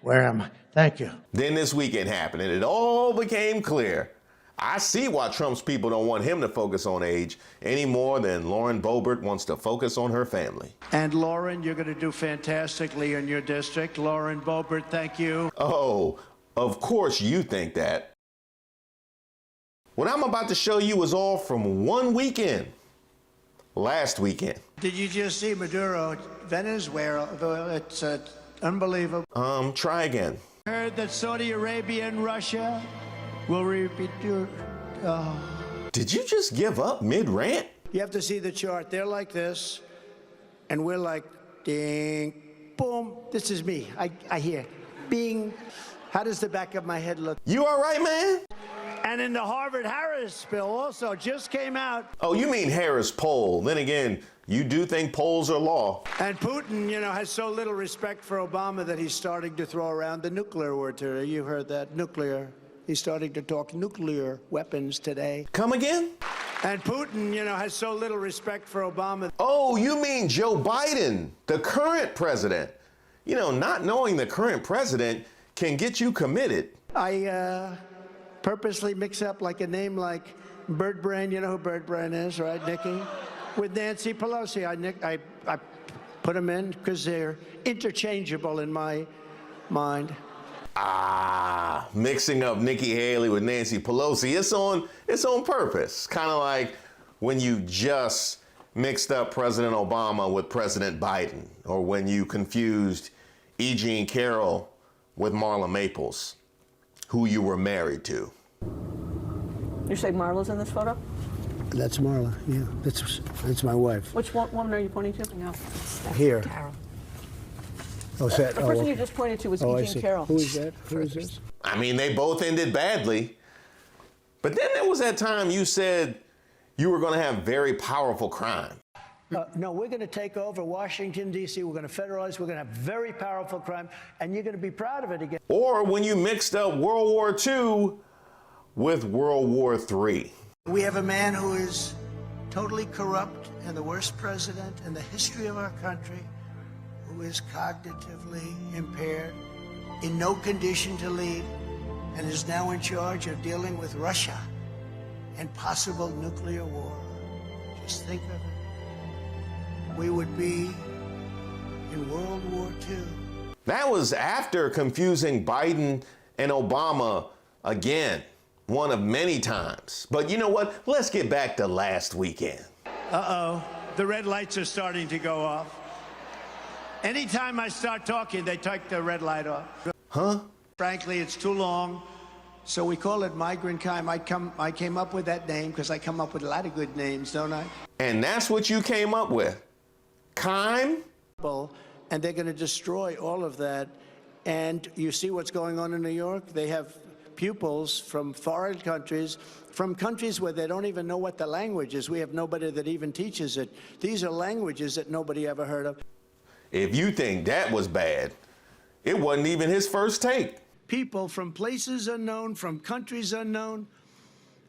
Where am I? Thank you. Then this weekend happened, and it all became clear. I see why Trump's people don't want him to focus on age any more than Lauren Boebert wants to focus on her family. And Lauren, you're going to do fantastically in your district. Lauren Boebert, thank you. Oh, of course you think that. What I'm about to show you is all from one weekend. Last weekend. Did you just see Maduro, Venezuela? It's unbelievable. Try again. I heard that Saudi Arabia and Russia will repeat your... Did you just give up mid-rant? You have to see the chart. They're like this, and we're like, ding, boom. This is me. I hear, bing. How does the back of my head look? You all right, man? And in the Harvard-Harris bill also just came out. Oh, you mean Harris poll. Then again, you do think polls are law. And Putin, you know, has so little respect for Obama that he's starting to throw around the nuclear word today. You heard that, nuclear. He's starting to talk nuclear weapons today. Come again? And Putin, you know, has so little respect for Obama. Oh, you mean Joe Biden, the current president. You know, not knowing the current president can get you committed. I purposely mix up like a name like Bird Brain. You know who Bird Brain is, right, Nikki? With Nancy Pelosi. I put them in because they're interchangeable in my mind. Mixing up Nikki Haley with Nancy Pelosi. It's on purpose. Kind of like when you just mixed up President Obama with President Biden, or when you confused E. Jean Carroll with Marla Maples, who you were married to. You say Marla's in this photo? That's Marla, yeah. That's my wife. Which woman are you pointing to? No, Here. Carol. Oh, is that? The person you just pointed to was E. Jean Carroll. Who is that? Who is this? I mean, they both ended badly. But then there was that time you said you were going to have very powerful crime. No, we're going to take over Washington, D.C. We're going to federalize. We're going to have very powerful crime, and you're going to be proud of it again. Or when you mixed up World War II with World War III. We have a man who is totally corrupt and the worst president in the history of our country, who is cognitively impaired, in no condition to lead, and is now in charge of dealing with Russia and possible nuclear war. Just think of it. We would be in World War II. That was after confusing Biden and Obama again, one of many times. But you know what? Let's get back to last weekend. Uh-oh, the red lights are starting to go off. Anytime I start talking, they take the red light off. Huh? Frankly, it's too long, so we call it migrant crime. I came up with that name because I come up with a lot of good names, don't I? And that's what you came up with. Kime? And they're going to destroy all of that. And you see what's going on in New York? They have pupils from foreign countries, from countries where they don't even know what the language is. We have nobody that even teaches it. These are languages that nobody ever heard of. If you think that was bad, it wasn't even his first take. People from places unknown, from countries unknown,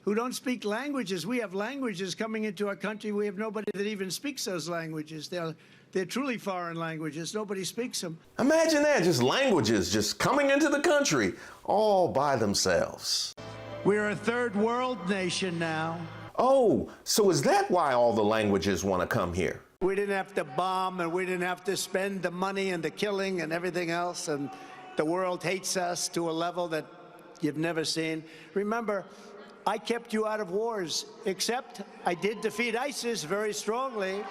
who don't speak languages. We have languages coming into our country. We have nobody that even speaks those languages. They're truly foreign languages. Nobody speaks them. Imagine that, just languages just coming into the country all by themselves. We're a third world nation now. Oh, so is that why all the languages want to come here? We didn't have to bomb, and we didn't have to spend the money and the killing and everything else, and the world hates us to a level that you've never seen. Remember, I kept you out of wars, except I did defeat ISIS very strongly.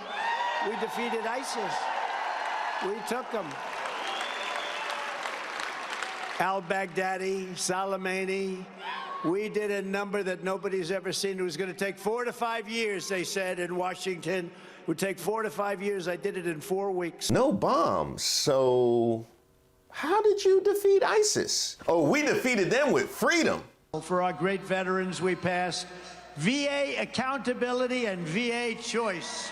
We defeated ISIS. We took them. Al-Baghdadi, Soleimani. We did a number that nobody's ever seen. It was going to take 4 to 5 years, they said, in Washington. It would take 4 to 5 years. I did it in 4 weeks. No bombs. So how did you defeat ISIS? Oh, we defeated them with freedom. For our great veterans, we passed VA accountability and VA choice.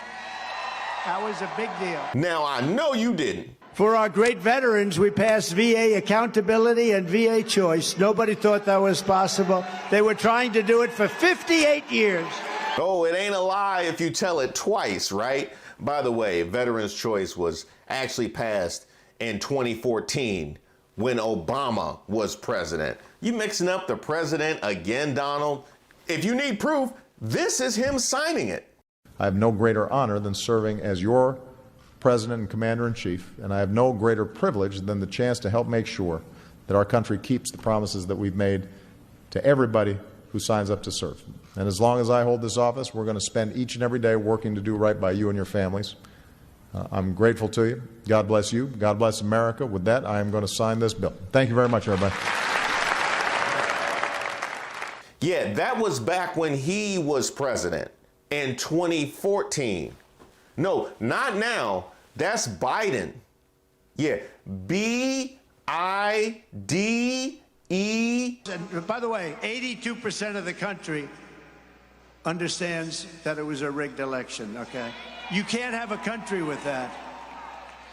That was a big deal. Now, I know you didn't. For our great veterans, we passed VA accountability and VA choice. Nobody thought that was possible. They were trying to do it for 58 years. Oh, it ain't a lie if you tell it twice, right? By the way, Veterans Choice was actually passed in 2014 when Obama was president. You mixing up the president again, Donald? If you need proof, this is him signing it. I have no greater honor than serving as your President and Commander-in-Chief, and I have no greater privilege than the chance to help make sure that our country keeps the promises that we've made to everybody who signs up to serve. And as long as I hold this office, we're going to spend each and every day working to do right by you and your families. I'm grateful to you. God bless you. God bless America. With that, I am going to sign this bill. Thank you very much, everybody. Yeah, that was back when he was president in 2014. No, not now. That's Biden. Yeah, B-I-D-E. And by the way, 82% of the country understands that it was a rigged election, okay? You can't have a country with that.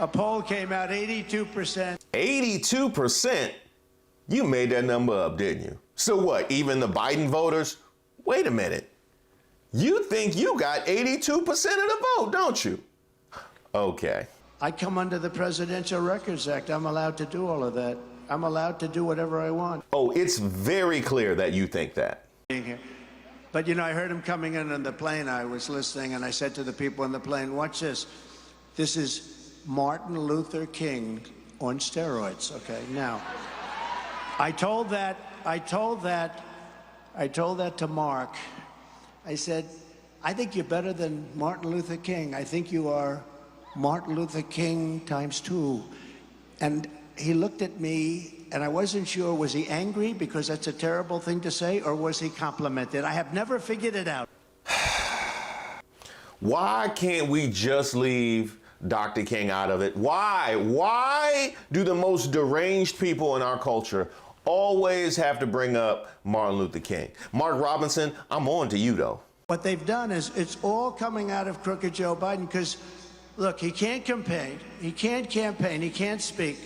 A poll came out, 82%. 82%? You made that number up, didn't you? So what, even the Biden voters? Wait a minute. You think you got 82% of the vote, don't you? Okay. I come under the Presidential Records Act. I'm allowed to do all of that. I'm allowed to do whatever I want. Oh, it's very clear that you think that. But, you know, I heard him coming in on the plane. I was listening, and I said to the people on the plane, watch this. This is Martin Luther King on steroids, okay? Now, I told that to Mark. I said, I think you're better than Martin Luther King. I think you are Martin Luther King ×2. And he looked at me, and I wasn't sure, was he angry because that's a terrible thing to say, or was he complimented? I have never figured it out. Why can't we just leave Dr. King out of it? Why? Why do the most deranged people in our culture always have to bring up Martin Luther King? Mark Robinson, I'm on to you, though. What they've done is it's all coming out of crooked Joe Biden because, look, he can't campaign. He can't campaign. He can't speak.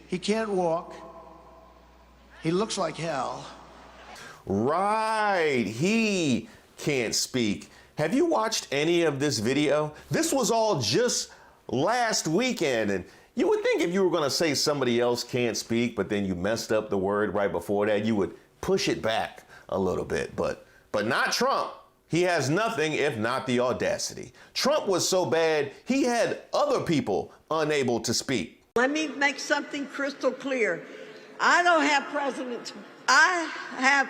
He can't walk. He looks like hell. Right. He can't speak. Have you watched any of this video? This was all just last weekend, and you would think if you were going to say somebody else can't speak, but then you messed up the word right before that, you would push it back a little bit. But not Trump. He has nothing if not the audacity. Trump was so bad, he had other people unable to speak. Let me make something crystal clear. I have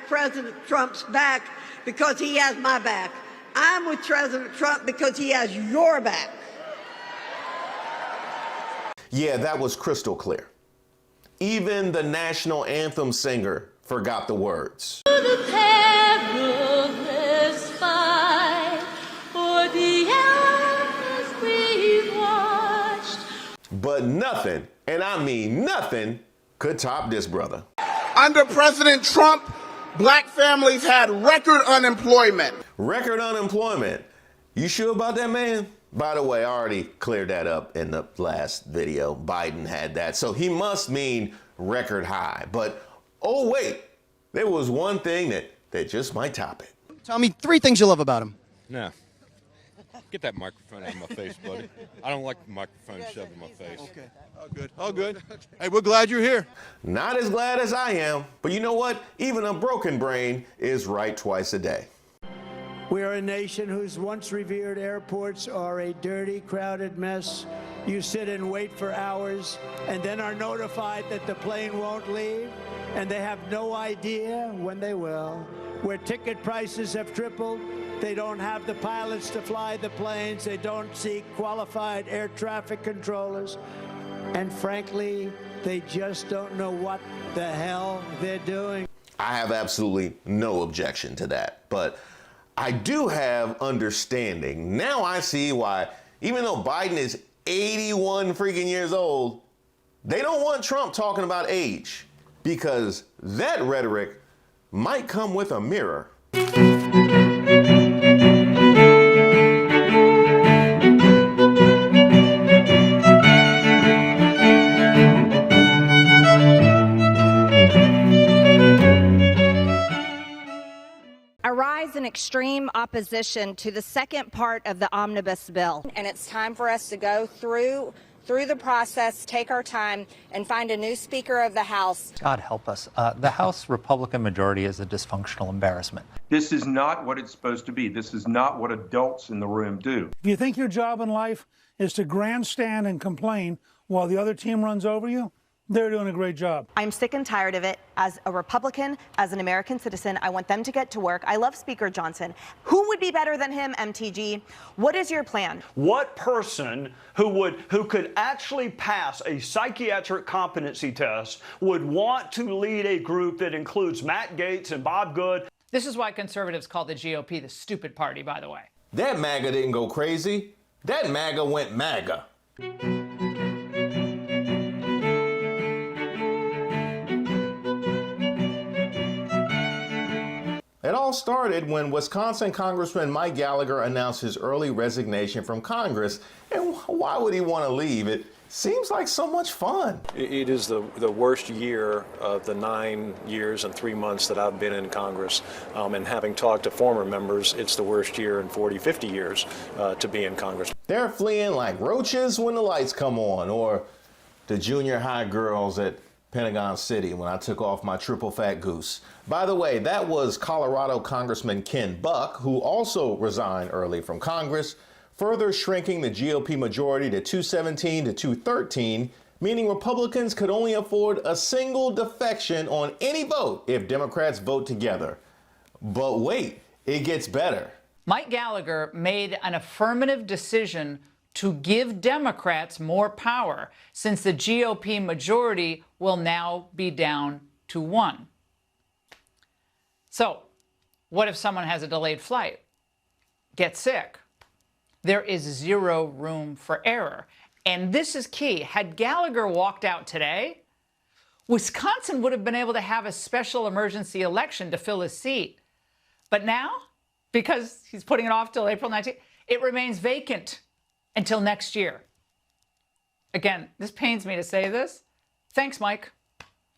President Trump's back because he has my back. I'm with President Trump because he has your back. Yeah, that was crystal clear. Even the national anthem singer forgot the words. The perilous fight for the hours we've watched. But nothing, and I mean nothing, could top this brother. Under President Trump, black families had record unemployment. Record unemployment. You sure about that, man? By the way, I already cleared that up in the last video. Biden had that, so he must mean record high. But, oh wait, there was one thing that just might top it. Tell me 3 things you love about him. No. Get that microphone out of my face, buddy. I don't like the microphone shoved in my face. Okay. All good. All good. Hey, we're glad you're here. Not as glad as I am, but you know what? Even a broken brain is right twice a day. We are a nation whose once revered airports are a dirty, crowded mess. You sit and wait for hours and then are notified that the plane won't leave, and they have no idea when they will. Where ticket prices have tripled, they don't have the pilots to fly the planes, they don't seek qualified air traffic controllers, and frankly, they just don't know what the hell they're doing. I have absolutely no objection to that, but I do have understanding. Now I see why, even though Biden is 81 freaking years old, they don't want Trump talking about age, because that rhetoric might come with a mirror. I rise in extreme opposition to the second part of the omnibus bill, and it's time for us to go through the process, take our time, and find a new Speaker of the House. God help us. The House Republican majority is a dysfunctional embarrassment. This is not what it's supposed to be. This is not what adults in the room do. If you think your job in life is to grandstand and complain while the other team runs over you, they're doing a great job. I'm sick and tired of it. As a Republican, as an American citizen, I want them to get to work. I love Speaker Johnson. Who would be better than him, MTG? What is your plan? What person who could actually pass a psychiatric competency test would want to lead a group that includes Matt Gaetz and Bob Good? This is why conservatives call the GOP the stupid party, by the way. That MAGA didn't go crazy. That MAGA went MAGA. It all started when Wisconsin Congressman Mike Gallagher announced his early resignation from Congress. And why would he want to leave? It seems like so much fun. It is the worst year of the 9 years and 3 months that I've been in Congress. And having talked to former members, it's the worst year in 40, 50 years to be in Congress. They're fleeing like roaches when the lights come on, or the junior high girls at Pentagon City when I took off my triple fat goose. By the way, that was Colorado Congressman Ken Buck, who also resigned early from Congress, further shrinking the GOP majority to 217 to 213, meaning Republicans could only afford a single defection on any vote if Democrats vote together. But wait, it gets better. Mike Gallagher made an affirmative decision to give Democrats more power, since the GOP majority will now be down to 1. So, what if someone has a delayed flight, gets sick? There is zero room for error. And this is key. Had Gallagher walked out today, Wisconsin would have been able to have a special emergency election to fill his seat. But now, because he's putting it off till April 19th, it remains vacant until next year. Again, this pains me to say this. Thanks, Mike.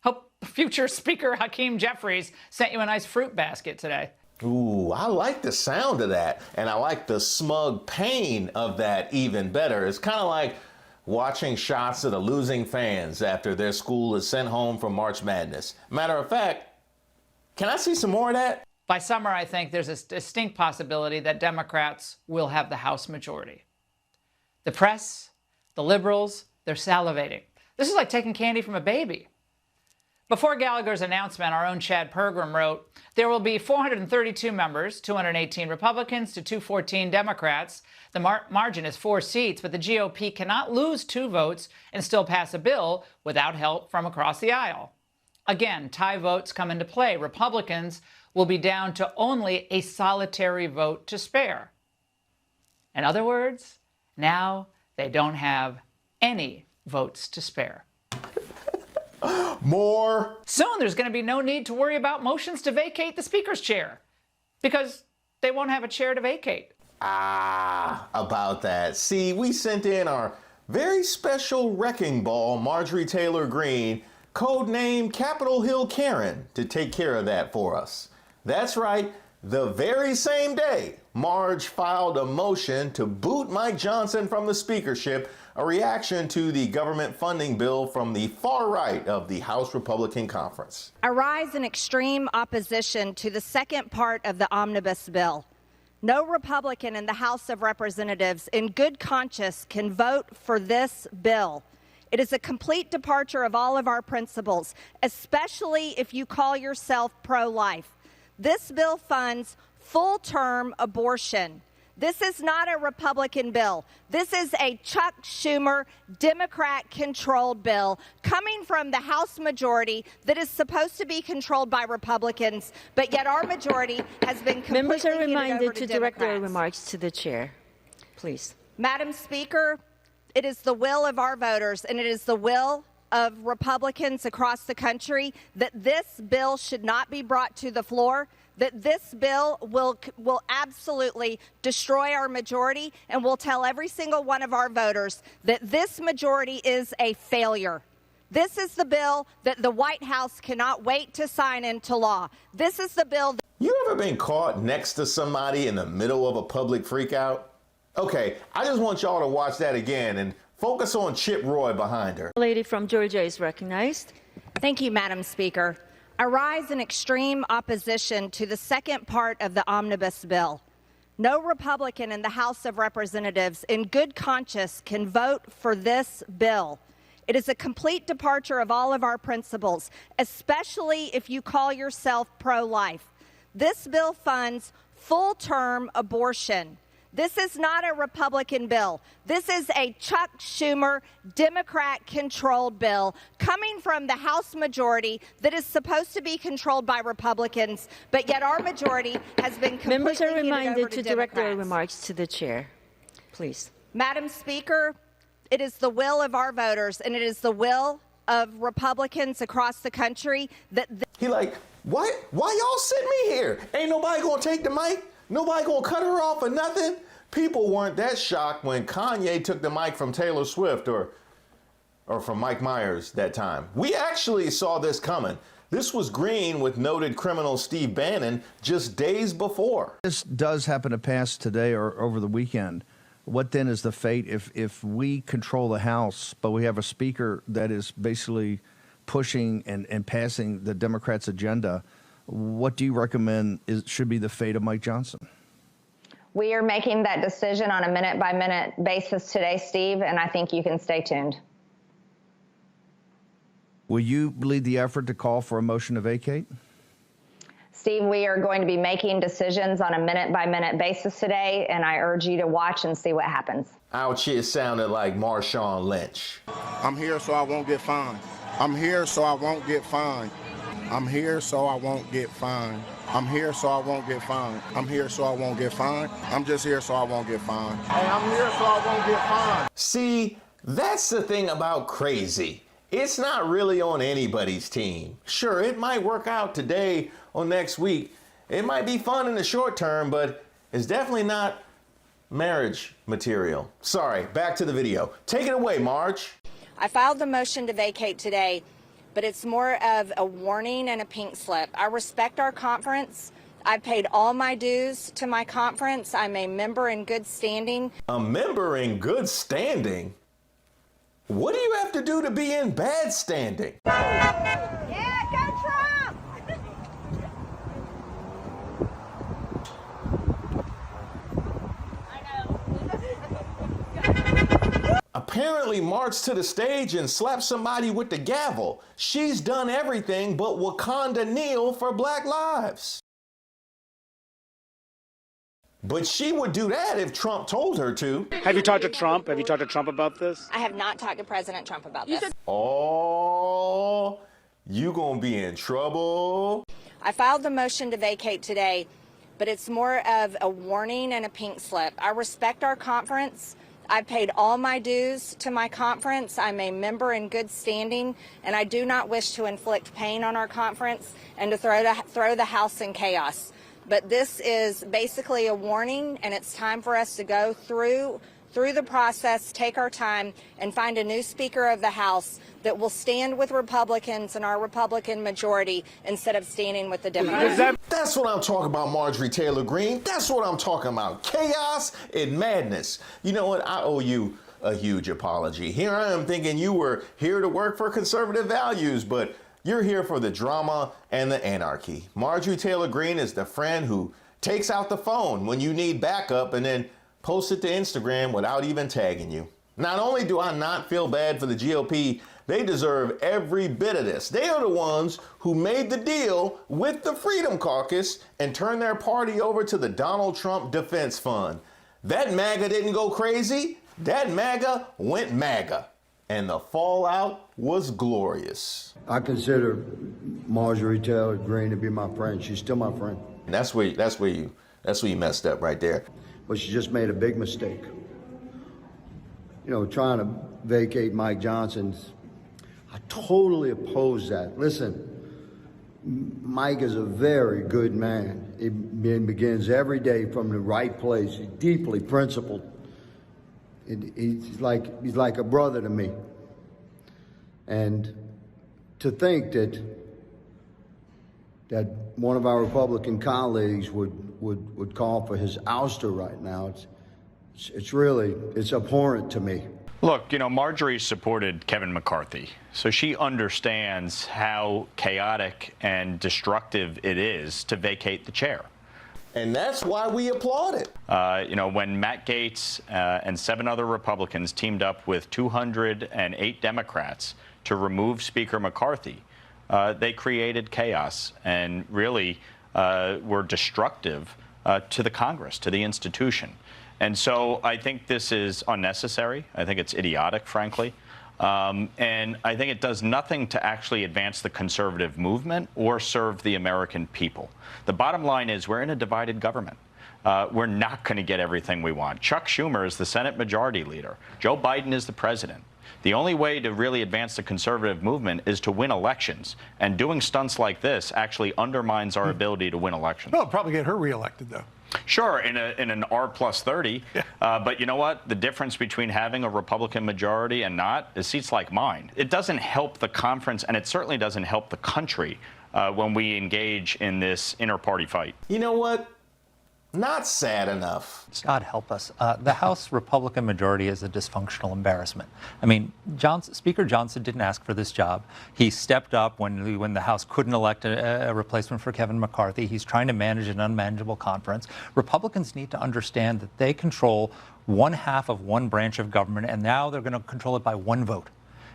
Hope future Speaker Hakeem Jeffries sent you a nice fruit basket today. Ooh, I like the sound of that. And I like the smug pain of that even better. It's kind of like watching shots of the losing fans after their school is sent home from March Madness. Matter of fact, can I see some more of that? By summer, I think there's a distinct possibility that Democrats will have the House majority. The press, the liberals, they're salivating. This is like taking candy from a baby. Before Gallagher's announcement, our own Chad Pergram wrote, there will be 432 members, 218 Republicans to 214 Democrats. The margin is 4 seats, but the GOP cannot lose 2 votes and still pass a bill without help from across the aisle. Again, tie votes come into play. Republicans will be down to only a solitary vote to spare. In other words, now they don't have any votes to spare. More. Soon there's going to be no need to worry about motions to vacate the Speaker's chair, because they won't have a chair to vacate. About that. See, we sent in our very special wrecking ball, Marjorie Taylor Greene, codenamed Capitol Hill Karen, to take care of that for us. That's right. The very same day, Marge filed a motion to boot Mike Johnson from the speakership, a reaction to the government funding bill from the far right of the House Republican Conference. I rise in extreme opposition to the second part of the omnibus bill. No Republican in the House of Representatives in good conscience can vote for this bill. It is a complete departure of all of our principles, especially if you call yourself pro-life. This bill funds full-term abortion. This is not a Republican bill. This is a Chuck Schumer, Democrat-controlled bill coming from the House majority that is supposed to be controlled by Republicans, but yet our majority has been completely Members are handed reminded over to to direct their Democrats. remarks to the chair. Please. Madam Speaker, it is the will of our voters, and it is the will of Republicans across the country that this bill should not be brought to the floor, that this bill will absolutely destroy our majority, and will tell every single one of our voters that this majority is a failure. This is the bill that the White House cannot wait to sign into law. This is the bill. You ever been caught next to somebody in the middle of a public freakout? Okay, I just want y'all to watch that again and focus on Chip Roy behind her. The lady from Georgia is recognized. Thank you, Madam Speaker. I rise in extreme opposition to the second part of the omnibus bill. No Republican in the House of Representatives in good conscience can vote for this bill. It is a complete departure of all of our principles, especially if you call yourself pro-life. This bill funds full-term abortion. This is not a Republican bill. This is a Chuck Schumer, Democrat-controlled bill coming from the House majority that is supposed to be controlled by Republicans, but yet our majority has been completely Members are handed over reminded to direct their Democrats. remarks to the chair. Please. Madam Speaker, it is the will of our voters, and it is the will of Republicans across the country that... He like, why y'all sitting me here? Ain't nobody gonna take the mic? Nobody gonna cut her off or nothing? People weren't that shocked when Kanye took the mic from Taylor Swift or from Mike Myers that time. We actually saw this coming. This was green with noted criminal Steve Bannon just days before. This does happen to pass today or over the weekend. What then is the fate if we control the House, but we have a speaker that is basically pushing and passing the Democrats' agenda? What do you recommend should be the fate of Mike Johnson? We are making that decision on a minute-by-minute basis today, Steve, and I think you can stay tuned. Will you lead the effort to call for a motion to vacate? Steve, we are going to be making decisions on a minute-by-minute basis today, and I urge you to watch and see what happens. Out here sounded like Marshawn Lynch. I'm here so I won't get fined. I'm here so I won't get fined. I'm here so I won't get fined. I'm here so I won't get fined. I'm here so I won't get fined. I'm just here so I won't get fined. Hey, I'm here so I won't get fined. See, that's the thing about crazy. It's not really on anybody's team. Sure, it might work out today or next week. It might be fun in the short term, but it's definitely not marriage material. Sorry, back to the video. Take it away, Marge. I filed the motion to vacate today, but it's more of a warning and a pink slip. I respect our conference. I've paid all my dues to my conference. I'm a member in good standing. A member in good standing? What do you have to do to be in bad standing? Yeah, go Trump! Apparently marched to the stage and slapped somebody with the gavel. She's done everything but Wakanda kneel for Black lives. But she would do that if Trump told her to. Have you talked to Trump? Have you talked to Trump about this? I have not talked to President Trump about this. Oh, you gonna be in trouble. I filed the motion to vacate today, but it's more of a warning and a pink slip. I respect our conference. I've paid all my dues to my conference. I'm a member in good standing, and I do not wish to inflict pain on our conference and to throw the House in chaos. But this is basically a warning, and it's time for us to go through through the process, take our time, and find a new Speaker of the House that will stand with Republicans and our Republican majority instead of standing with the Democrats. That's what I'm talking about, Marjorie Taylor Greene. That's what I'm talking about. Chaos and madness. You know what? I owe you a huge apology. Here I am thinking you were here to work for conservative values, but you're here for the drama and the anarchy. Marjorie Taylor Greene is the friend who takes out the phone when you need backup and then posts it to Instagram without even tagging you. Not only do I not feel bad for the GOP, they deserve every bit of this. They are the ones who made the deal with the Freedom Caucus and turned their party over to the Donald Trump Defense Fund. That MAGA didn't go crazy. That MAGA went MAGA. And the fallout was glorious. I consider Marjorie Taylor Greene to be my friend. She's still my friend. And that's where you messed up right there. But she just made a big mistake. You know, trying to vacate Mike Johnson's, I totally oppose that. Listen, Mike is a very good man. He begins every day from the right place. He's deeply principled. He's like a brother to me. And to think that one of our Republican colleagues would call for his ouster right now, it's abhorrent to me. Look, you know, Marjorie supported Kevin McCarthy, so she understands how chaotic and destructive it is to vacate the chair. And that's why we applaud it. You know, when Matt Gaetz and 7 other Republicans teamed up with 208 Democrats to remove Speaker McCarthy, they created chaos and really were destructive to the Congress, to the institution. And so I think this is unnecessary. I think it's idiotic, frankly. And I think it does nothing to actually advance the conservative movement or serve the American people. The bottom line is we're in a divided government. We're not going to get everything we want. Chuck Schumer is the Senate Majority Leader. Joe Biden is the president. The only way to really advance the conservative movement is to win elections. And doing stunts like this actually undermines our ability to win elections. Well, it'll probably get her reelected, though. Sure, in an R+30. Yeah. But you know what? The difference between having a Republican majority and not is seats like mine. It doesn't help the conference, and it certainly doesn't help the country when we engage in this inter-party fight. You know what? Not sad enough. God help us. The House Republican majority is a dysfunctional embarrassment. I mean, Speaker Johnson didn't ask for this job. He stepped up when the House couldn't elect a replacement for Kevin McCarthy. He's trying to manage an unmanageable conference. Republicans need to understand that they control 1/2 of one branch of government, and now they're going to control it by one vote.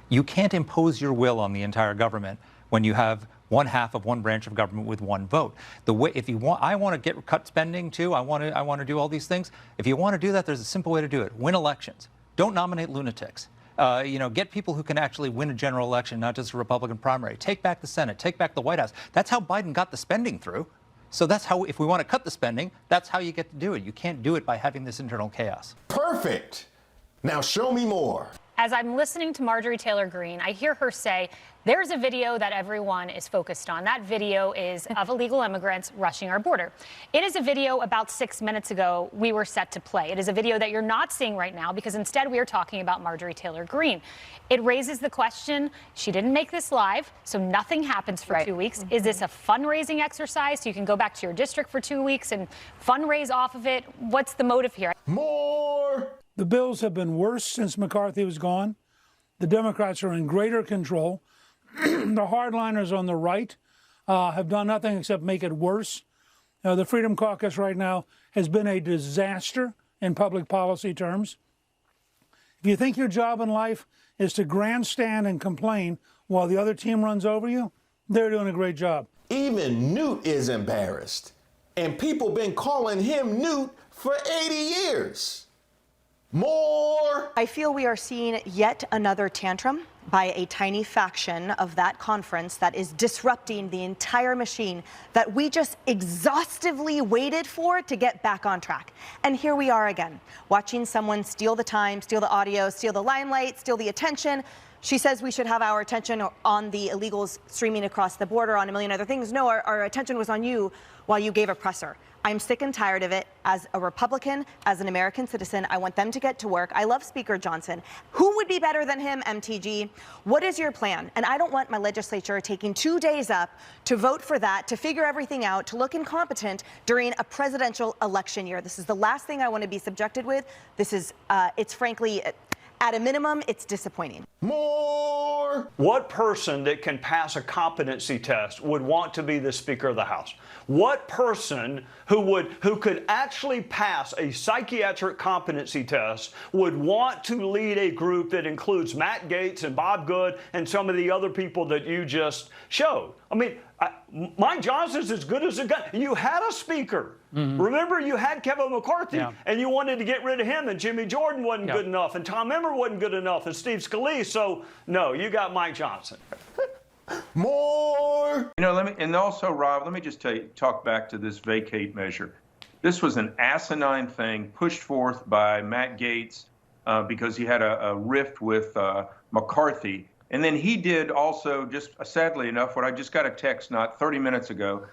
You can't impose your will on the entire government when you have 1/2 of one branch of government with one vote. The way, if you want, I want to cut spending too. I want to do all these things. If you want to do that, there's a simple way to do it: win elections. Don't nominate lunatics. You know, get people who can actually win a general election, not just a Republican primary. Take back the Senate. Take back the White House. That's how Biden got the spending through. So that's how, if we want to cut the spending, that's how you get to do it. You can't do it by having this internal chaos. Perfect. Now show me more. As I'm listening to Marjorie Taylor Greene, I hear her say, there's a video that everyone is focused on. That video is of illegal immigrants rushing our border. It is a video about 6 minutes ago we were set to play. It is a video that you're not seeing right now because instead we are talking about Marjorie Taylor Greene. It raises the question, she didn't make this live, so nothing happens for 2 weeks. Is this a fundraising exercise so you can go back to your district for 2 weeks and fundraise off of it? What's the motive here? More! The bills have been worse since McCarthy was gone. The Democrats are in greater control. The hardliners on the right have done nothing except make it worse. The Freedom Caucus right now has been a disaster in public policy terms. If you think your job in life is to grandstand and complain while the other team runs over you, they're doing a great job. Even Newt is embarrassed. And people been calling him Newt for 80 years. More! I feel we are seeing yet another tantrum by a tiny faction of that conference that is disrupting the entire machine that we just exhaustively waited for to get back on track. And here we are again, watching someone steal the time, steal the audio, steal the limelight, steal the attention She says we should have our attention on the illegals streaming across the border, on a million other things. No, our attention was on you while you gave a presser. I'm sick and tired of it. As a Republican, as an American citizen, I want them to get to work. I love Speaker Johnson. Who would be better than him, MTG? What is your plan? And I don't want my legislature taking 2 days up to vote for that, to figure everything out, to look incompetent during a presidential election year. This is the last thing I want to be subjected with. This is, it's frankly, at a minimum, it's disappointing. More! What person that can pass a competency test would want to be the Speaker of the House? What person who could actually pass a psychiatric competency test would want to lead a group that includes Matt Gaetz and Bob Good and some of the other people that you just showed? I mean, Mike Johnson's as good as it got. You had a speaker. Remember, you had Kevin McCarthy, and you wanted to get rid of him, and Jimmy Jordan wasn't good enough, and Tom Emmer wasn't good enough, and Steve Scalise. So, no, you got Mike Johnson. More! You know, and also, Rob, let me just talk back to this vacate measure. This was an asinine thing pushed forth by Matt Gaetz because he had a rift with McCarthy. And then he did also, just sadly enough, what I just got a text not 30 minutes ago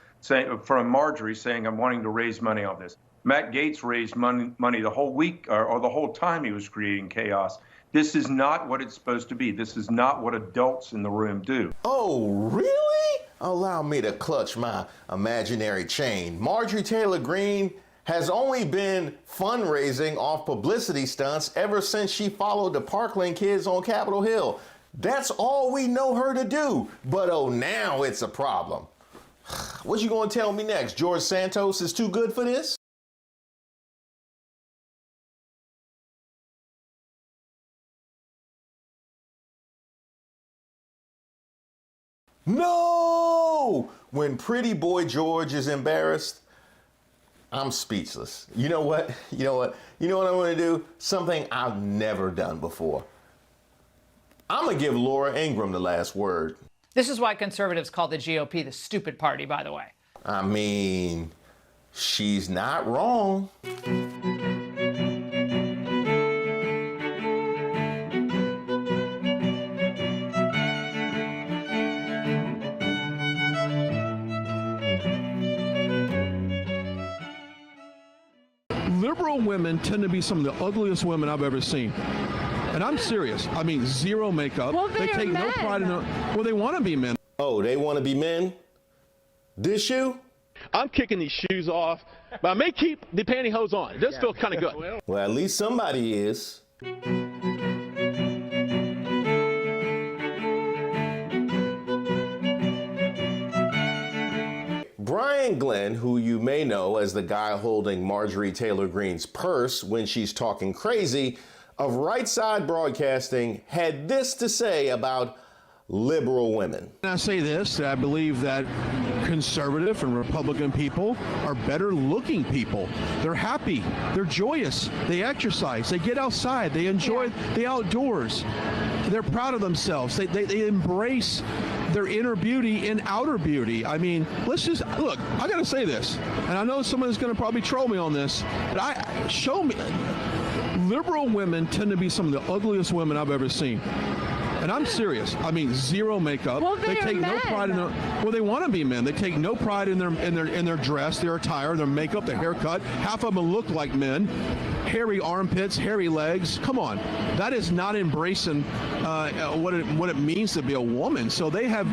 from Marjorie saying, I'm wanting to raise money on this. Matt Gaetz raised money the whole week or the whole time he was creating chaos. This is not what it's supposed to be. This is not what adults in the room do. Oh, really? Allow me to clutch my imaginary chain. Marjorie Taylor Greene has only been fundraising off publicity stunts ever since she followed the Parkland kids on Capitol Hill. That's all we know her to do. But oh, now it's a problem. What you gonna tell me next? George Santos is too good for this? No! When pretty boy George is embarrassed, I'm speechless. You know what? You know what I'm gonna do? Something I've never done before. I'm gonna give Laura Ingraham the last word. This is why conservatives call the GOP the stupid party, by the way. I mean, she's not wrong. Liberal women tend to be some of the ugliest women I've ever seen. And I'm serious. I mean, zero makeup. Well, they take no pride in their... Well, they want to be men. Oh, they want to be men? This shoe? I'm kicking these shoes off, but I may keep the pantyhose on. It does feel kind of good. Well, at least somebody is. Brian Glenn, who you may know as the guy holding Marjorie Taylor Greene's purse when she's talking crazy, of Right Side Broadcasting, had this to say about liberal women. And I say this, I believe that conservative and Republican people are better looking people. They're happy, they're joyous, they exercise, they get outside, they enjoy the outdoors. They're proud of themselves. They embrace their inner beauty and outer beauty. I mean, let's just, look, I gotta say this, and I know someone's gonna probably troll me on this, but show me, liberal women tend to be some of the ugliest women I've ever seen. And I'm serious. I mean, zero makeup. Well, they take no pride in their. Well, they want to be men. They take no pride in their dress, their attire, their makeup, their haircut. Half of them look like men. Hairy armpits, hairy legs. Come on, that is not embracing what it means to be a woman. So they have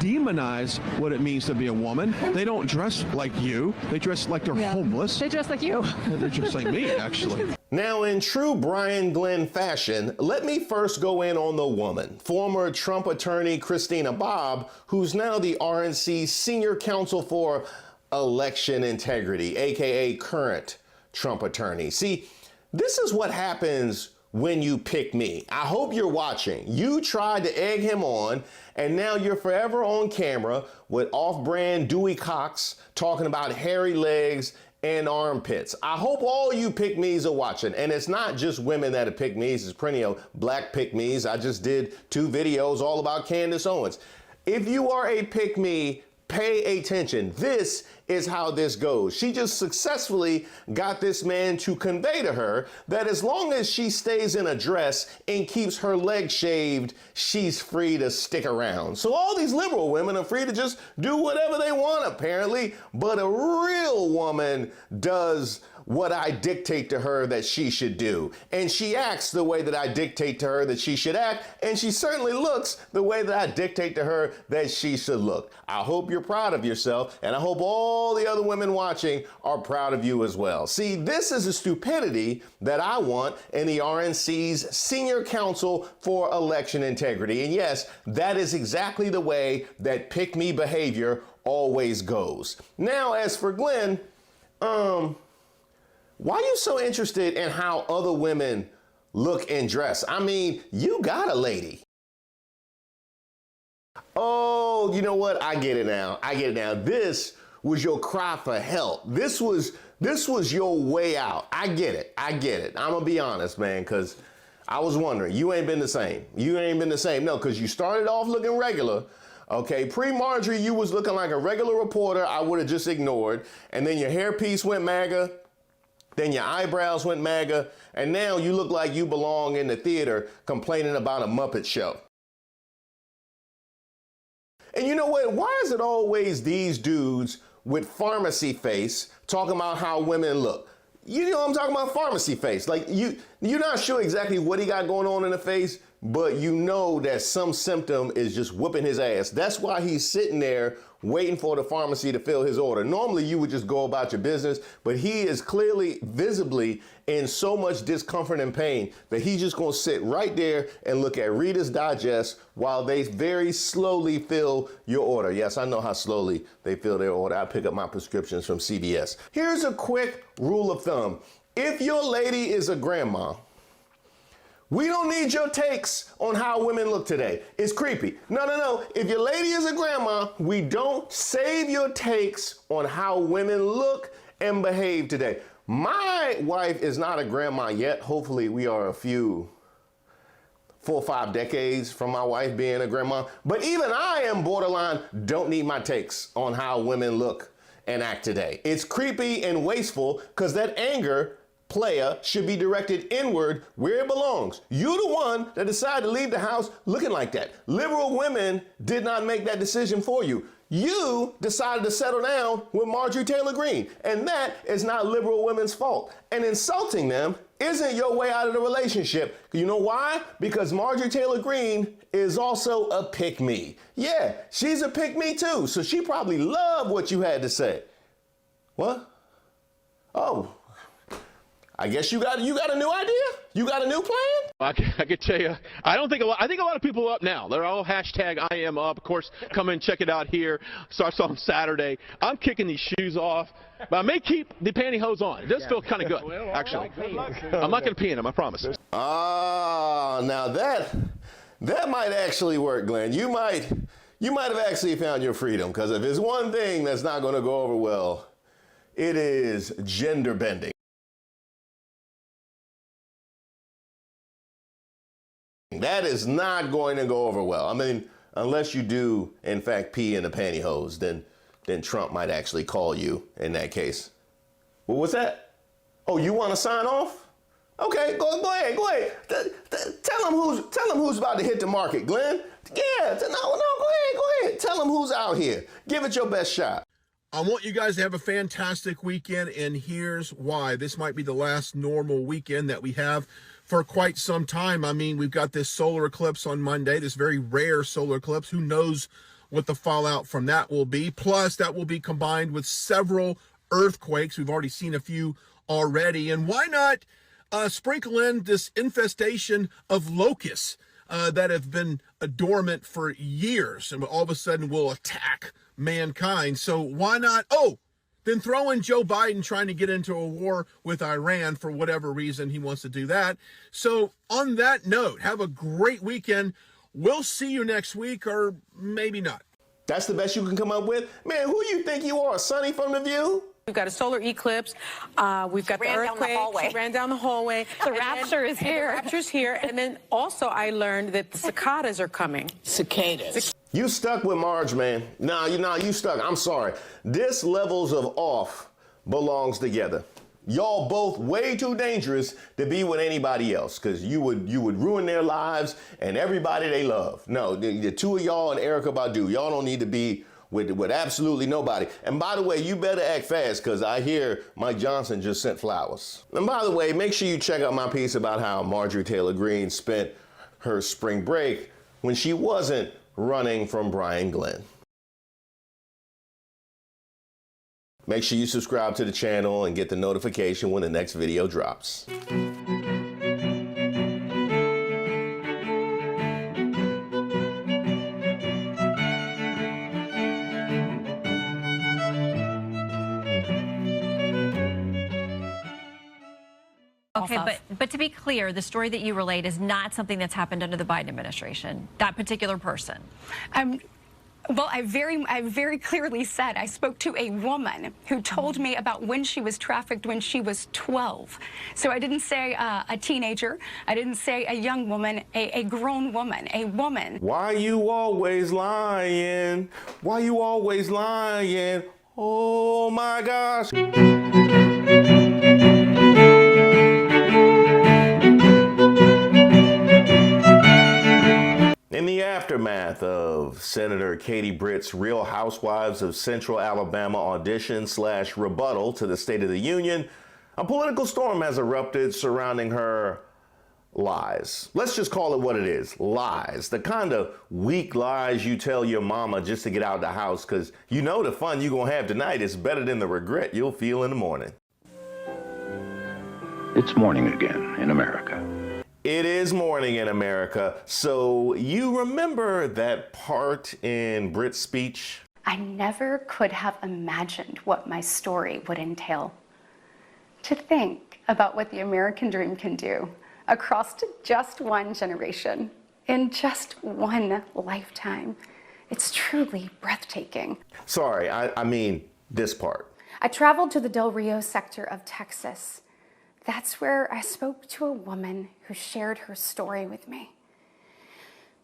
demonized what it means to be a woman. They don't dress like you. They dress like they're homeless. They dress like you. They're just like me, actually. Now, in true Brian Glenn fashion, let me first go in on the woman, former Trump attorney Christina Bobb, who's now the RNC's senior counsel for election integrity, aka current Trump attorney. See, this is what happens when you pick me. I hope you're watching. You tried to egg him on, and now you're forever on camera with off-brand Dewey Cox talking about hairy legs and armpits. I hope all you pick-me's are watching, and it's not just women that are pick-me's, there's plenty of black pick-me's. I just did 2 videos all about Candace Owens. If you are a pick-me, Pay attention. This is how this goes. She just successfully got this man to convey to her that as long as she stays in a dress and keeps her legs shaved, she's free to stick around. So all these liberal women are free to just do whatever they want, apparently. But a real woman does what I dictate to her that she should do. And she acts the way that I dictate to her that she should act. And she certainly looks the way that I dictate to her that she should look. I hope you're proud of yourself. And I hope all the other women watching are proud of you as well. See, this is a stupidity that I want in the RNC's Senior Counsel for Election Integrity. And yes, that is exactly the way that pick me behavior always goes. Now, as for Glenn, why are you so interested in how other women look and dress? I mean, you got a lady. Oh, you know what? I get it now. This was your cry for help. This was your way out. I get it. I'm gonna be honest, man, because I was wondering. You ain't been the same. No, because you started off looking regular. Okay, pre-Marjorie, you was looking like a regular reporter I would have just ignored. And then your hairpiece went MAGA. Then your eyebrows went MAGA, and now you look like you belong in the theater complaining about a Muppet show. And you know what? Why is it always these dudes with pharmacy face talking about how women look? You know what I'm talking about? Pharmacy face. Like you're not sure exactly what he got going on in the face, but you know that some symptom is just whooping his ass. That's why he's sitting there waiting for the pharmacy to fill his order. Normally you would just go about your business, but he is clearly visibly in so much discomfort and pain that he's just gonna sit right there and look at Reader's Digest while they very slowly fill your order. Yes, I know how slowly they fill their order. I pick up my prescriptions from CVS. Here's a quick rule of thumb. If your lady is a grandma, we don't need your takes on how women look today. It's creepy. No. If your lady is a grandma, we don't save your takes on how women look and behave today. My wife is not a grandma yet. Hopefully we are 4 or 5 decades from my wife being a grandma. But even I am borderline, don't need my takes on how women look and act today. It's creepy and wasteful because that anger player should be directed inward where it belongs. You're the one that decided to leave the house looking like that. Liberal women did not make that decision for you. You decided to settle down with Marjorie Taylor Greene, and that is not liberal women's fault. And insulting them isn't your way out of the relationship. You know why? Because Marjorie Taylor Greene is also a pick-me. Yeah, she's a pick-me too, so she probably loved what you had to say. What? Oh. I guess you got a new idea? You got a new plan? I can tell you, I think a lot of people are up now. They're all hashtag I am up. Of course, come and check it out here. Starts on Saturday. I'm kicking these shoes off, but I may keep the pantyhose on. It does feel kind of good, actually. I'm not going to pee in them, I promise. Now that might actually work, Glenn. You might have actually found your freedom, because if there's one thing that's not going to go over well, it is gender bending. That is not going to go over well. I mean, unless you do, in fact, pee in the pantyhose, then Trump might actually call you in that case. Well, what's that? Oh, you want to sign off? Okay, go ahead. Tell him who's about to hit the market, Glenn. Yeah, go ahead. Tell him who's out here. Give it your best shot. I want you guys to have a fantastic weekend, and here's why. This might be the last normal weekend that we have for quite some time. I mean, we've got this solar eclipse on Monday, this very rare solar eclipse. Who knows what the fallout from that will be? Plus, that will be combined with several earthquakes. We've already seen a few already. And why not sprinkle in this infestation of locusts that have been dormant for years and all of a sudden will attack mankind? So why not? Then throw in Joe Biden trying to get into a war with Iran for whatever reason he wants to do that. So on that note, have a great weekend. We'll see you next week, or maybe not. That's the best you can come up with? Man, who you think you are, Sonny from The View? We've got a solar eclipse. We've got the earthquake. She ran down the hallway. The rapture is here. The rapture's here. And then also I learned that the cicadas are coming. Cicadas. You stuck with Marge, man. You stuck. I'm sorry. This levels of off belongs together. Y'all both way too dangerous to be with anybody else, because you would ruin their lives and everybody they love. No, the two of y'all and Erykah Badu, y'all don't need to be with absolutely nobody. And by the way, you better act fast, because I hear Mike Johnson just sent flowers. And by the way, make sure you check out my piece about how Marjorie Taylor Greene spent her spring break when she wasn't running from Brian Glenn. Make sure you subscribe to the channel and get the notification when the next video drops. Okay, but to be clear, the story that you relayed is not something that's happened under the Biden administration, that particular person. Well, I very clearly said I spoke to a woman who told me about when she was trafficked when she was 12. So I didn't say a teenager. I didn't say a young woman, a grown woman, a woman. Why you always lying? Why you always lying? Oh my gosh. In the aftermath of Senator Katie Britt's Real Housewives of Central Alabama audition/rebuttal to the State of the Union, a political storm has erupted surrounding her lies. Let's just call it what it is, lies. The kind of weak lies you tell your mama just to get out of the house, because you know the fun you're gonna have tonight is better than the regret you'll feel in the morning. It's morning again in America. It is morning in America. So you remember that part in Britt's speech? I never could have imagined what my story would entail. To think about what the American dream can do across just one generation, in just one lifetime. It's truly breathtaking. Sorry, I mean this part. I traveled to the Del Rio sector of Texas. That's where I spoke to a woman who shared her story with me.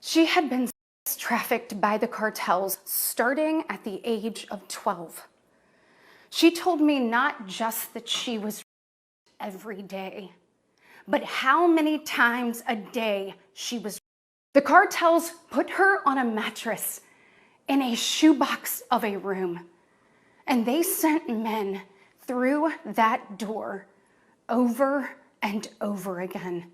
She had been trafficked by the cartels starting at the age of 12. She told me not just that she was every day, but how many times a day she was. The cartels put her on a mattress in a shoebox of a room, and they sent men through that door over and over again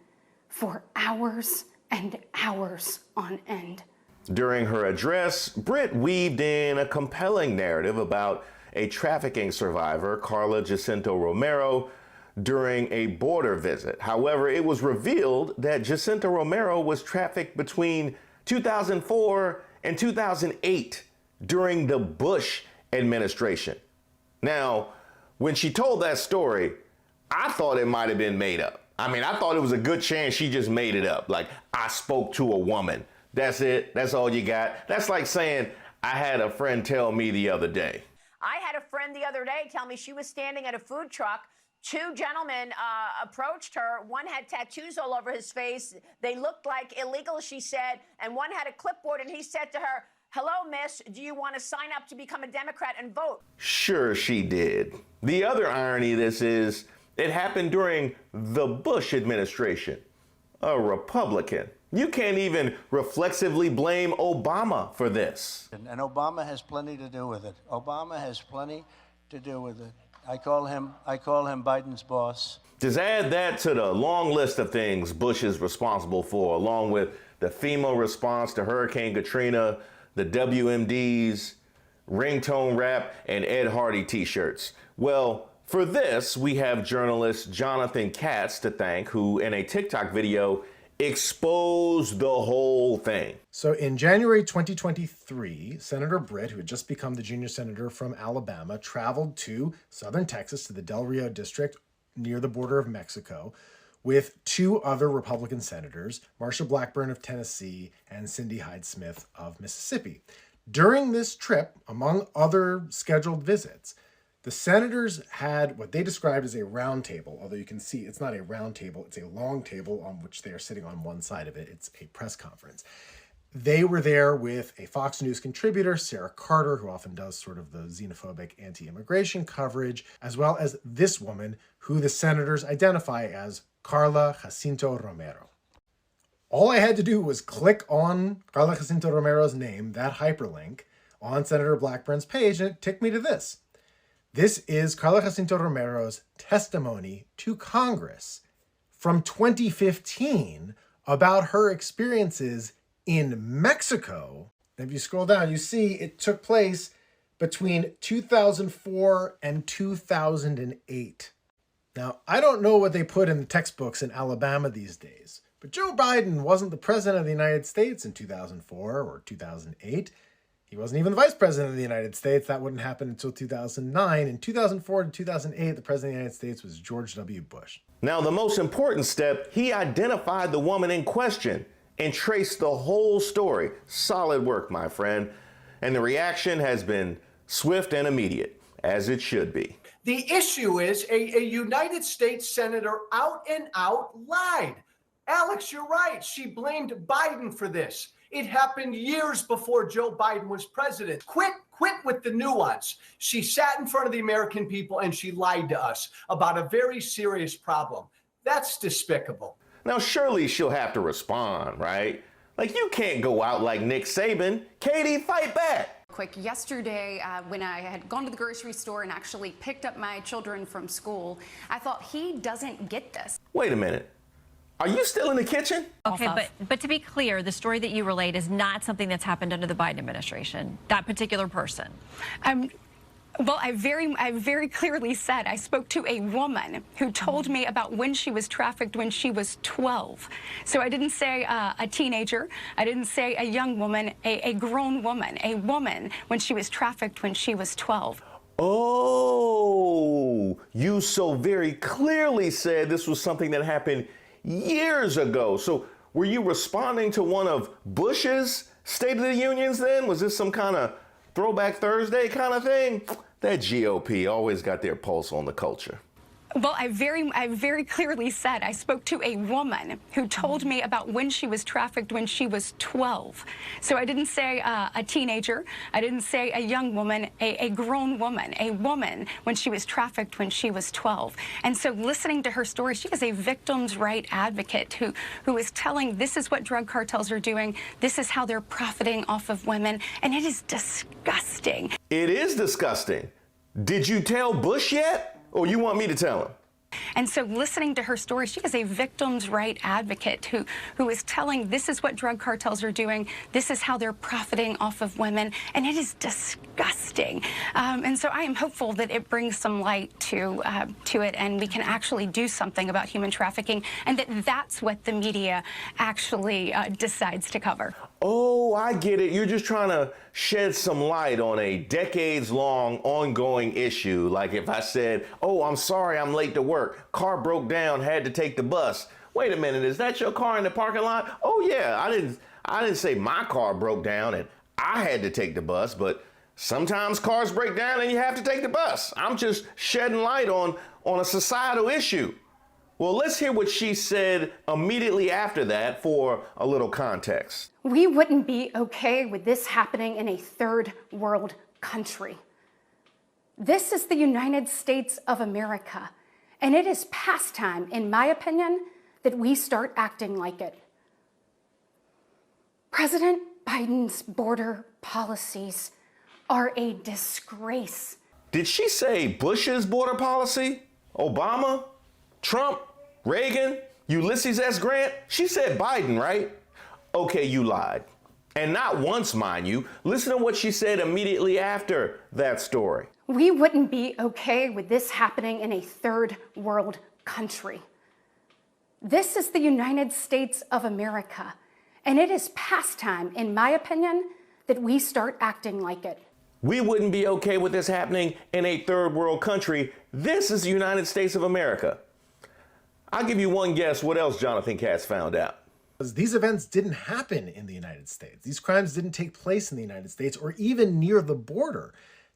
for hours and hours on end. During her address, Britt weaved in a compelling narrative about a trafficking survivor, Carla Jacinto Romero, during a border visit. However, it was revealed that Jacinto Romero was trafficked between 2004 and 2008 during the Bush administration. Now, when she told that story, I thought it might have been made up. I mean, I thought it was a good chance she just made it up. Like, I spoke to a woman. That's it. That's all you got. That's like saying, I had a friend tell me the other day. I had a friend the other day tell me she was standing at a food truck. Two gentlemen approached her. One had tattoos all over his face. They looked like illegal, she said. And one had a clipboard, and he said to her, "Hello, miss, do you want to sign up to become a Democrat and vote?" Sure, she did. The other irony of this is, it happened during the Bush administration, a Republican. You can't even reflexively blame Obama for this. And Obama has plenty to do with it. Obama has plenty to do with it. I call him Biden's boss. Just add that to the long list of things Bush is responsible for, along with the FEMA response to Hurricane Katrina, the WMDs, ringtone rap, and Ed Hardy t-shirts. Well, for this, we have journalist Jonathan Katz to thank, who in a TikTok video exposed the whole thing. So in January 2023, Senator Britt, who had just become the junior senator from Alabama, traveled to southern Texas to the Del Rio district near the border of Mexico with two other Republican senators, Marsha Blackburn of Tennessee and Cindy Hyde-Smith of Mississippi. During this trip, among other scheduled visits, The senators had what they described as a round table, although you can see it's not a round table, it's a long table on which they are sitting on one side of it. It's a press conference. They were there with a Fox News contributor, Sarah Carter, who often does sort of the xenophobic anti-immigration coverage, as well as this woman, who the senators identify as Carla Jacinto Romero. All I had to do was click on Carla Jacinto Romero's name, that hyperlink, on Senator Blackburn's page, and it took me to this. This is Carla Jacinto Romero's testimony to Congress from 2015 about her experiences in Mexico. If you scroll down, you see it took place between 2004 and 2008. Now, I don't know what they put in the textbooks in Alabama these days, but Joe Biden wasn't the president of the United States in 2004 or 2008. He wasn't even the vice president of the United States. That wouldn't happen until 2009. In 2004 to 2008, the president of the United States was George W. Bush. Now, the most important step, he identified the woman in question and traced the whole story. Solid work, my friend. And the reaction has been swift and immediate, as it should be. The issue is a United States senator out and out lied. Alex, you're right. She blamed Biden for this. It happened years before Joe Biden was president. Quit with the nuance. She sat in front of the American people and she lied to us about a very serious problem. That's despicable. Now, surely she'll have to respond, right? Like, you can't go out like Nick Saban. Katie, fight back. Quick, yesterday when I had gone to the grocery store and actually picked up my children from school, I thought, he doesn't get this. Wait a minute. Are you still in the kitchen? Okay, but to be clear, the story that you relayed is not something that's happened under the Biden administration, that particular person. Well, I very clearly said I spoke to a woman who told me about when she was trafficked when she was 12. So I didn't say a teenager. I didn't say a young woman, a grown woman, a woman when she was trafficked when she was 12. Oh, you so very clearly said this was something that happened years ago. So were you responding to one of Bush's State of the Unions then? Was this some kind of Throwback Thursday kind of thing? That GOP always got their pulse on the culture. Well, I very clearly said I spoke to a woman who told me about when she was trafficked when she was 12. So I didn't say a teenager. I didn't say a young woman, a grown woman, a woman when she was trafficked when she was 12. And so listening to her story, she is a victim's right advocate who is telling this is what drug cartels are doing. This is how they're profiting off of women. And it is disgusting. It is disgusting. Did you tell Bush yet? Or you want me to tell him? And so listening to her story, she is a victim's right advocate who is telling this is what drug cartels are doing. This is how they're profiting off of women. And it is disgusting. And so I am hopeful that it brings some light to it and we can actually do something about human trafficking and that's what the media actually decides to cover. Oh, I get it. You're just trying to shed some light on a decades-long ongoing issue. Like if I said, oh, I'm sorry, I'm late to work. Car broke down, had to take the bus. Wait a minute, is that your car in the parking lot? Oh, yeah, I didn't say my car broke down and I had to take the bus, but sometimes cars break down and you have to take the bus. I'm just shedding light on a societal issue. Well, let's hear what she said immediately after that for a little context. We wouldn't be okay with this happening in a third world country. This is the United States of America, and it is past time, in my opinion, that we start acting like it. President Biden's border policies are a disgrace. Did she say Bush's border policy? Obama? Trump? Reagan? Ulysses S. Grant? She said Biden, right? Okay, you lied. And not once, mind you. Listen to what she said immediately after that story. We wouldn't be okay with this happening in a third world country. This is the United States of America, and it is past time, in my opinion, that we start acting like it. We wouldn't be okay with this happening in a third world country. This is the United States of America. I'll give you one guess what else Jonathan Katz found out. These events didn't happen in the United States. These crimes didn't take place in the United States or even near the border.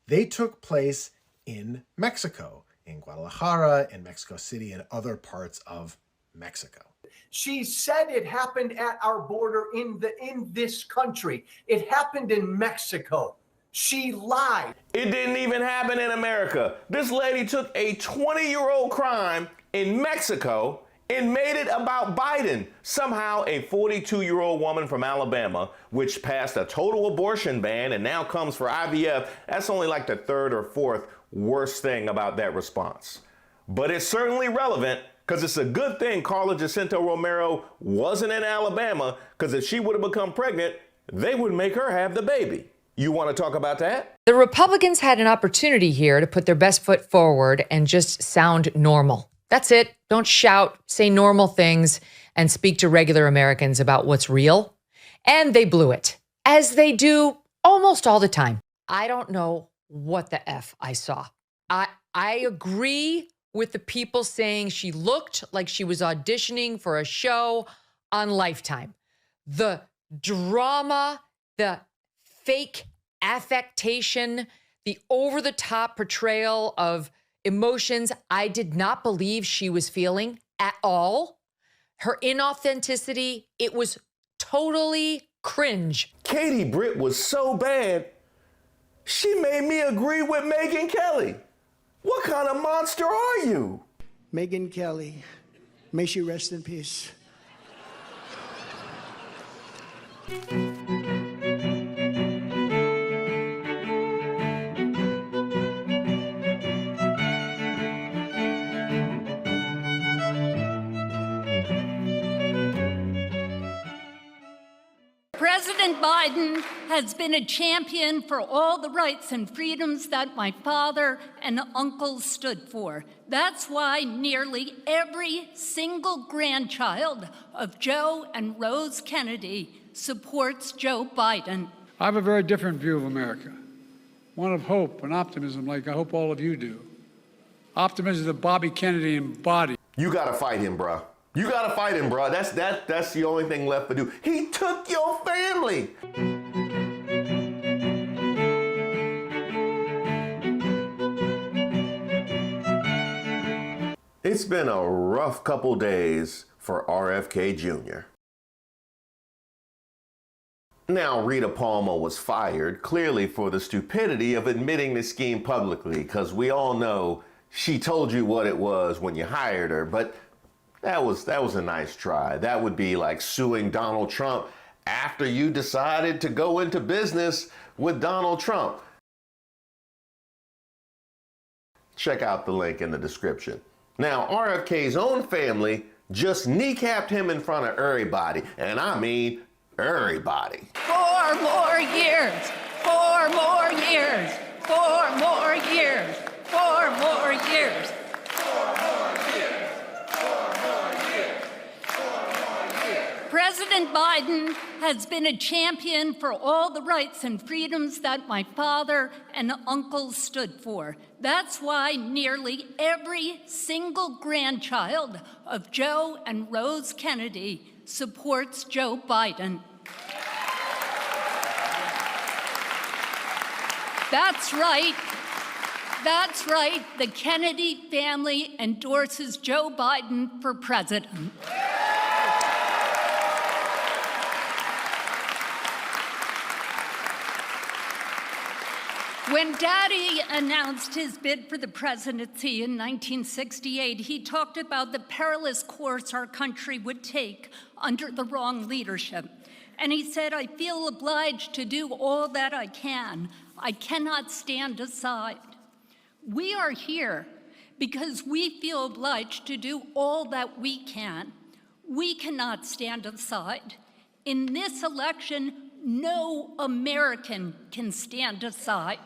They took place in Mexico, in Guadalajara, in Mexico City, and other parts of Mexico. She said it happened at our border in this country. It happened in Mexico. She lied. It didn't even happen in America. This lady took a 20-year-old crime in Mexico and made it about Biden. Somehow a 42-year-old woman from Alabama, which passed a total abortion ban and now comes for IVF, that's only like the third or fourth worst thing about that response. But it's certainly relevant, because it's a good thing Carla Jacinto Romero wasn't in Alabama, because if she would have become pregnant, they would make her have the baby. You want to talk about that? The Republicans had an opportunity here to put their best foot forward and just sound normal. That's it. Don't shout, say normal things, and speak to regular Americans about what's real. And they blew it, as they do almost all the time. I don't know what the F I saw. I agree with the people saying she looked like she was auditioning for a show on Lifetime. The drama, the fake affectation, the over-the-top portrayal of emotions I did not believe she was feeling at all. Her inauthenticity, it was totally cringe. Katie Britt was so bad, she made me agree with Megyn Kelly. What kind of monster are you? Megyn Kelly, may she rest in peace. President Biden has been a champion for all the rights and freedoms that my father and uncles stood for. That's why nearly every single grandchild of Joe and Rose Kennedy supports Joe Biden. I have a very different view of America, one of hope and optimism, like I hope all of you do. Optimism that Bobby Kennedy embodied. You gotta fight him, bruh. You gotta fight him, bruh. That's the only thing left to do. He took your family. It's been a rough couple days for RFK Jr. Now, Rita Palmer was fired, clearly for the stupidity of admitting the scheme publicly, because we all know she told you what it was when you hired her, but that was a nice try. That would be like suing Donald Trump after you decided to go into business with Donald Trump. Check out the link in the description. Now, RFK's own family just kneecapped him in front of everybody, and I mean everybody. 4 more years, 4 more years, 4 more years, 4 more years. President Biden has been a champion for all the rights and freedoms that my father and uncles stood for. That's why nearly every single grandchild of Joe and Rose Kennedy supports Joe Biden. That's right. That's right. The Kennedy family endorses Joe Biden for president. When Daddy announced his bid for the presidency in 1968, he talked about the perilous course our country would take under the wrong leadership. And he said, I feel obliged to do all that I can. I cannot stand aside. We are here because we feel obliged to do all that we can. We cannot stand aside. In this election, no American can stand aside.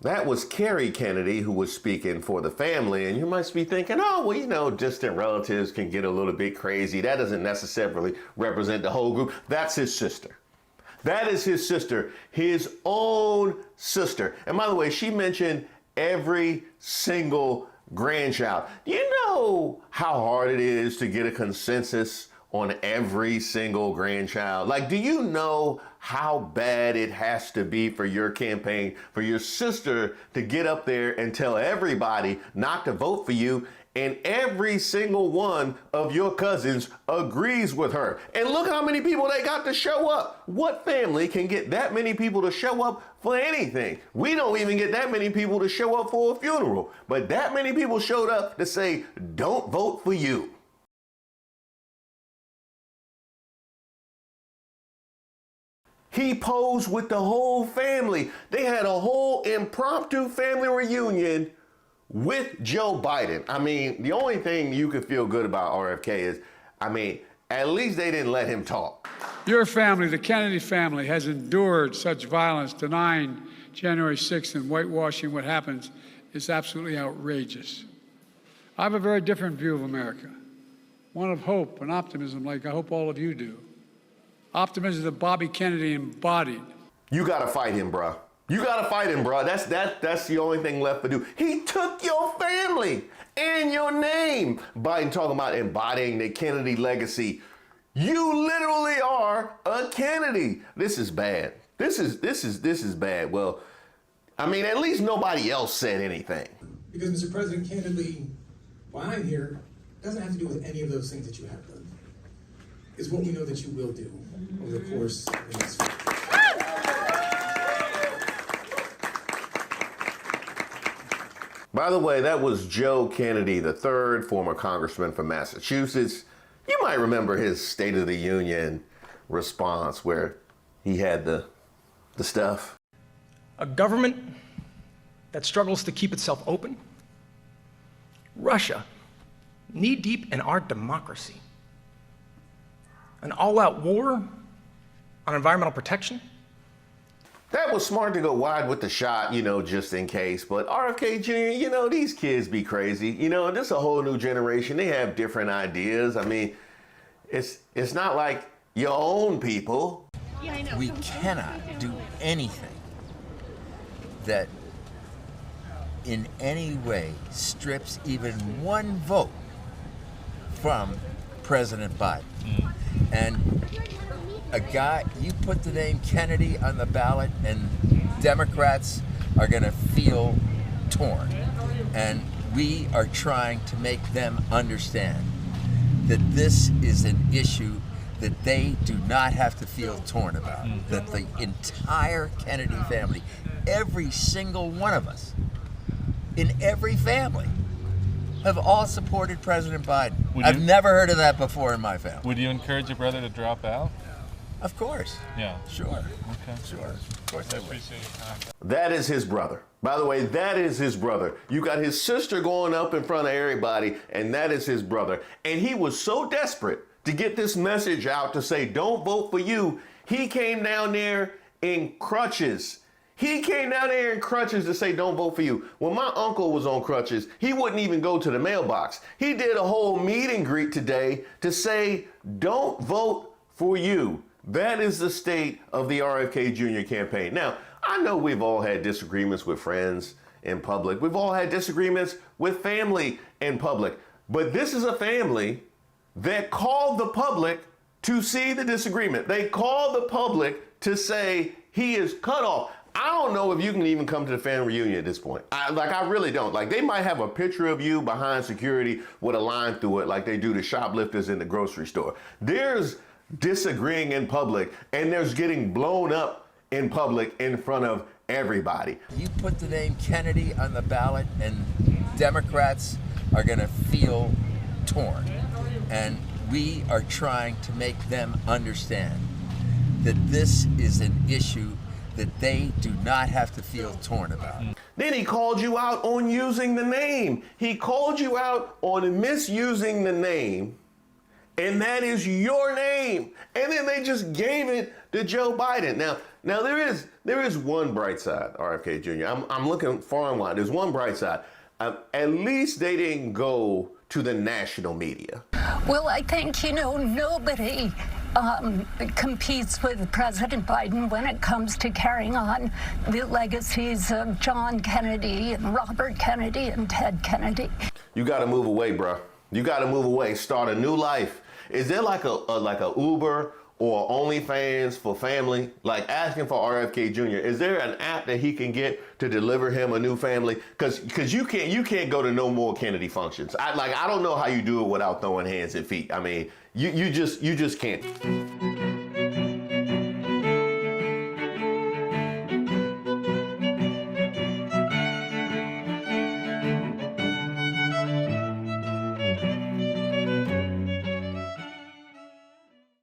That was Kerry Kennedy who was speaking for the family, and you must be thinking, oh, well, you know, distant relatives can get a little bit crazy. That doesn't necessarily represent the whole group. That's his sister. That is his sister, his own sister. And by the way, she mentioned every single grandchild. Do you know how hard it is to get a consensus on every single grandchild? Like, do you know how bad it has to be for your campaign, for your sister to get up there and tell everybody not to vote for you, and every single one of your cousins agrees with her? And look how many people they got to show up. What family can get that many people to show up for anything? We don't even get that many people to show up for a funeral, but that many people showed up to say, don't vote for you. He posed with the whole family. They had a whole impromptu family reunion with Joe Biden. I mean, the only thing you could feel good about RFK is, I mean, at least they didn't let him talk. Your family, the Kennedy family, has endured such violence, denying January 6th and whitewashing what happens is absolutely outrageous. I have a very different view of America, one of hope and optimism, like I hope all of you do. Optimism that Bobby Kennedy embodied. You gotta fight him, bruh. You gotta fight him, bruh. That's the only thing left to do. He took your family and your name. Biden talking about embodying the Kennedy legacy. You literally are a Kennedy. This is bad. This is bad. Well, I mean, at least nobody else said anything. Because, Mr. President, candidly, why I'm here doesn't have to do with any of those things that you have done. It's what we know that you will do over the course of the next 5 years. By the way, that was Joe Kennedy III, former congressman from Massachusetts. You might remember his State of the Union response where he had the stuff. A government that struggles to keep itself open. Russia, knee-deep in our democracy. An all-out war on environmental protection. That was smart to go wide with the shot, you know, just in case. But RFK Jr., you know, these kids be crazy. You know, this is a whole new generation. They have different ideas. I mean, it's not like your own people. We cannot do anything that in any way strips even one vote from President Biden. And a guy, you put the name Kennedy on the ballot and Democrats are gonna feel torn. And we are trying to make them understand that this is an issue that they do not have to feel torn about. That the entire Kennedy family, every single one of us, in every family, have all supported President Biden. I've never heard of that before in my family. Would you encourage your brother to drop out? Of course. Yeah. Sure. Okay. Sure. Of course I would. Appreciate your time. That is his brother. By the way, that is his brother. You got his sister going up in front of everybody, and that is his brother. And he was so desperate to get this message out to say, don't vote for you. He came down there in crutches. He came down there in crutches to say, don't vote for you. When my uncle was on crutches, he wouldn't even go to the mailbox. He did a whole meet and greet today to say, don't vote for you. That is the state of the RFK Jr. campaign. Now, I know we've all had disagreements with friends in public. We've all had disagreements with family in public. But this is a family that called the public to see the disagreement. They called the public to say he is cut off. I don't know if you can even come to the family reunion at this point. I really don't. Like, they might have a picture of you behind security with a line through it like they do the shoplifters in the grocery store. There's disagreeing in public, and there's getting blown up in public in front of everybody. You put the name Kennedy on the ballot, and Democrats are going to feel torn. And we are trying to make them understand that this is an issue that they do not have to feel torn about. Then he called you out on using the name. He called you out on misusing the name, and that is your name. And then they just gave it to Joe Biden. Now there is one bright side, RFK Jr. I'm looking far and wide. There's one bright side. At least they didn't go to the national media. Well, I think, nobody competes with President Biden when it comes to carrying on the legacies of John Kennedy and Robert Kennedy and Ted Kennedy. You got to move away, bruh. You got to move away. Start a new life. Is there like a Uber or OnlyFans for family? Like asking for RFK Jr. Is there an app that he can get to deliver him a new family? Because you can't go to no more Kennedy functions. I don't know how you do it without throwing hands and feet. I mean, you just can't.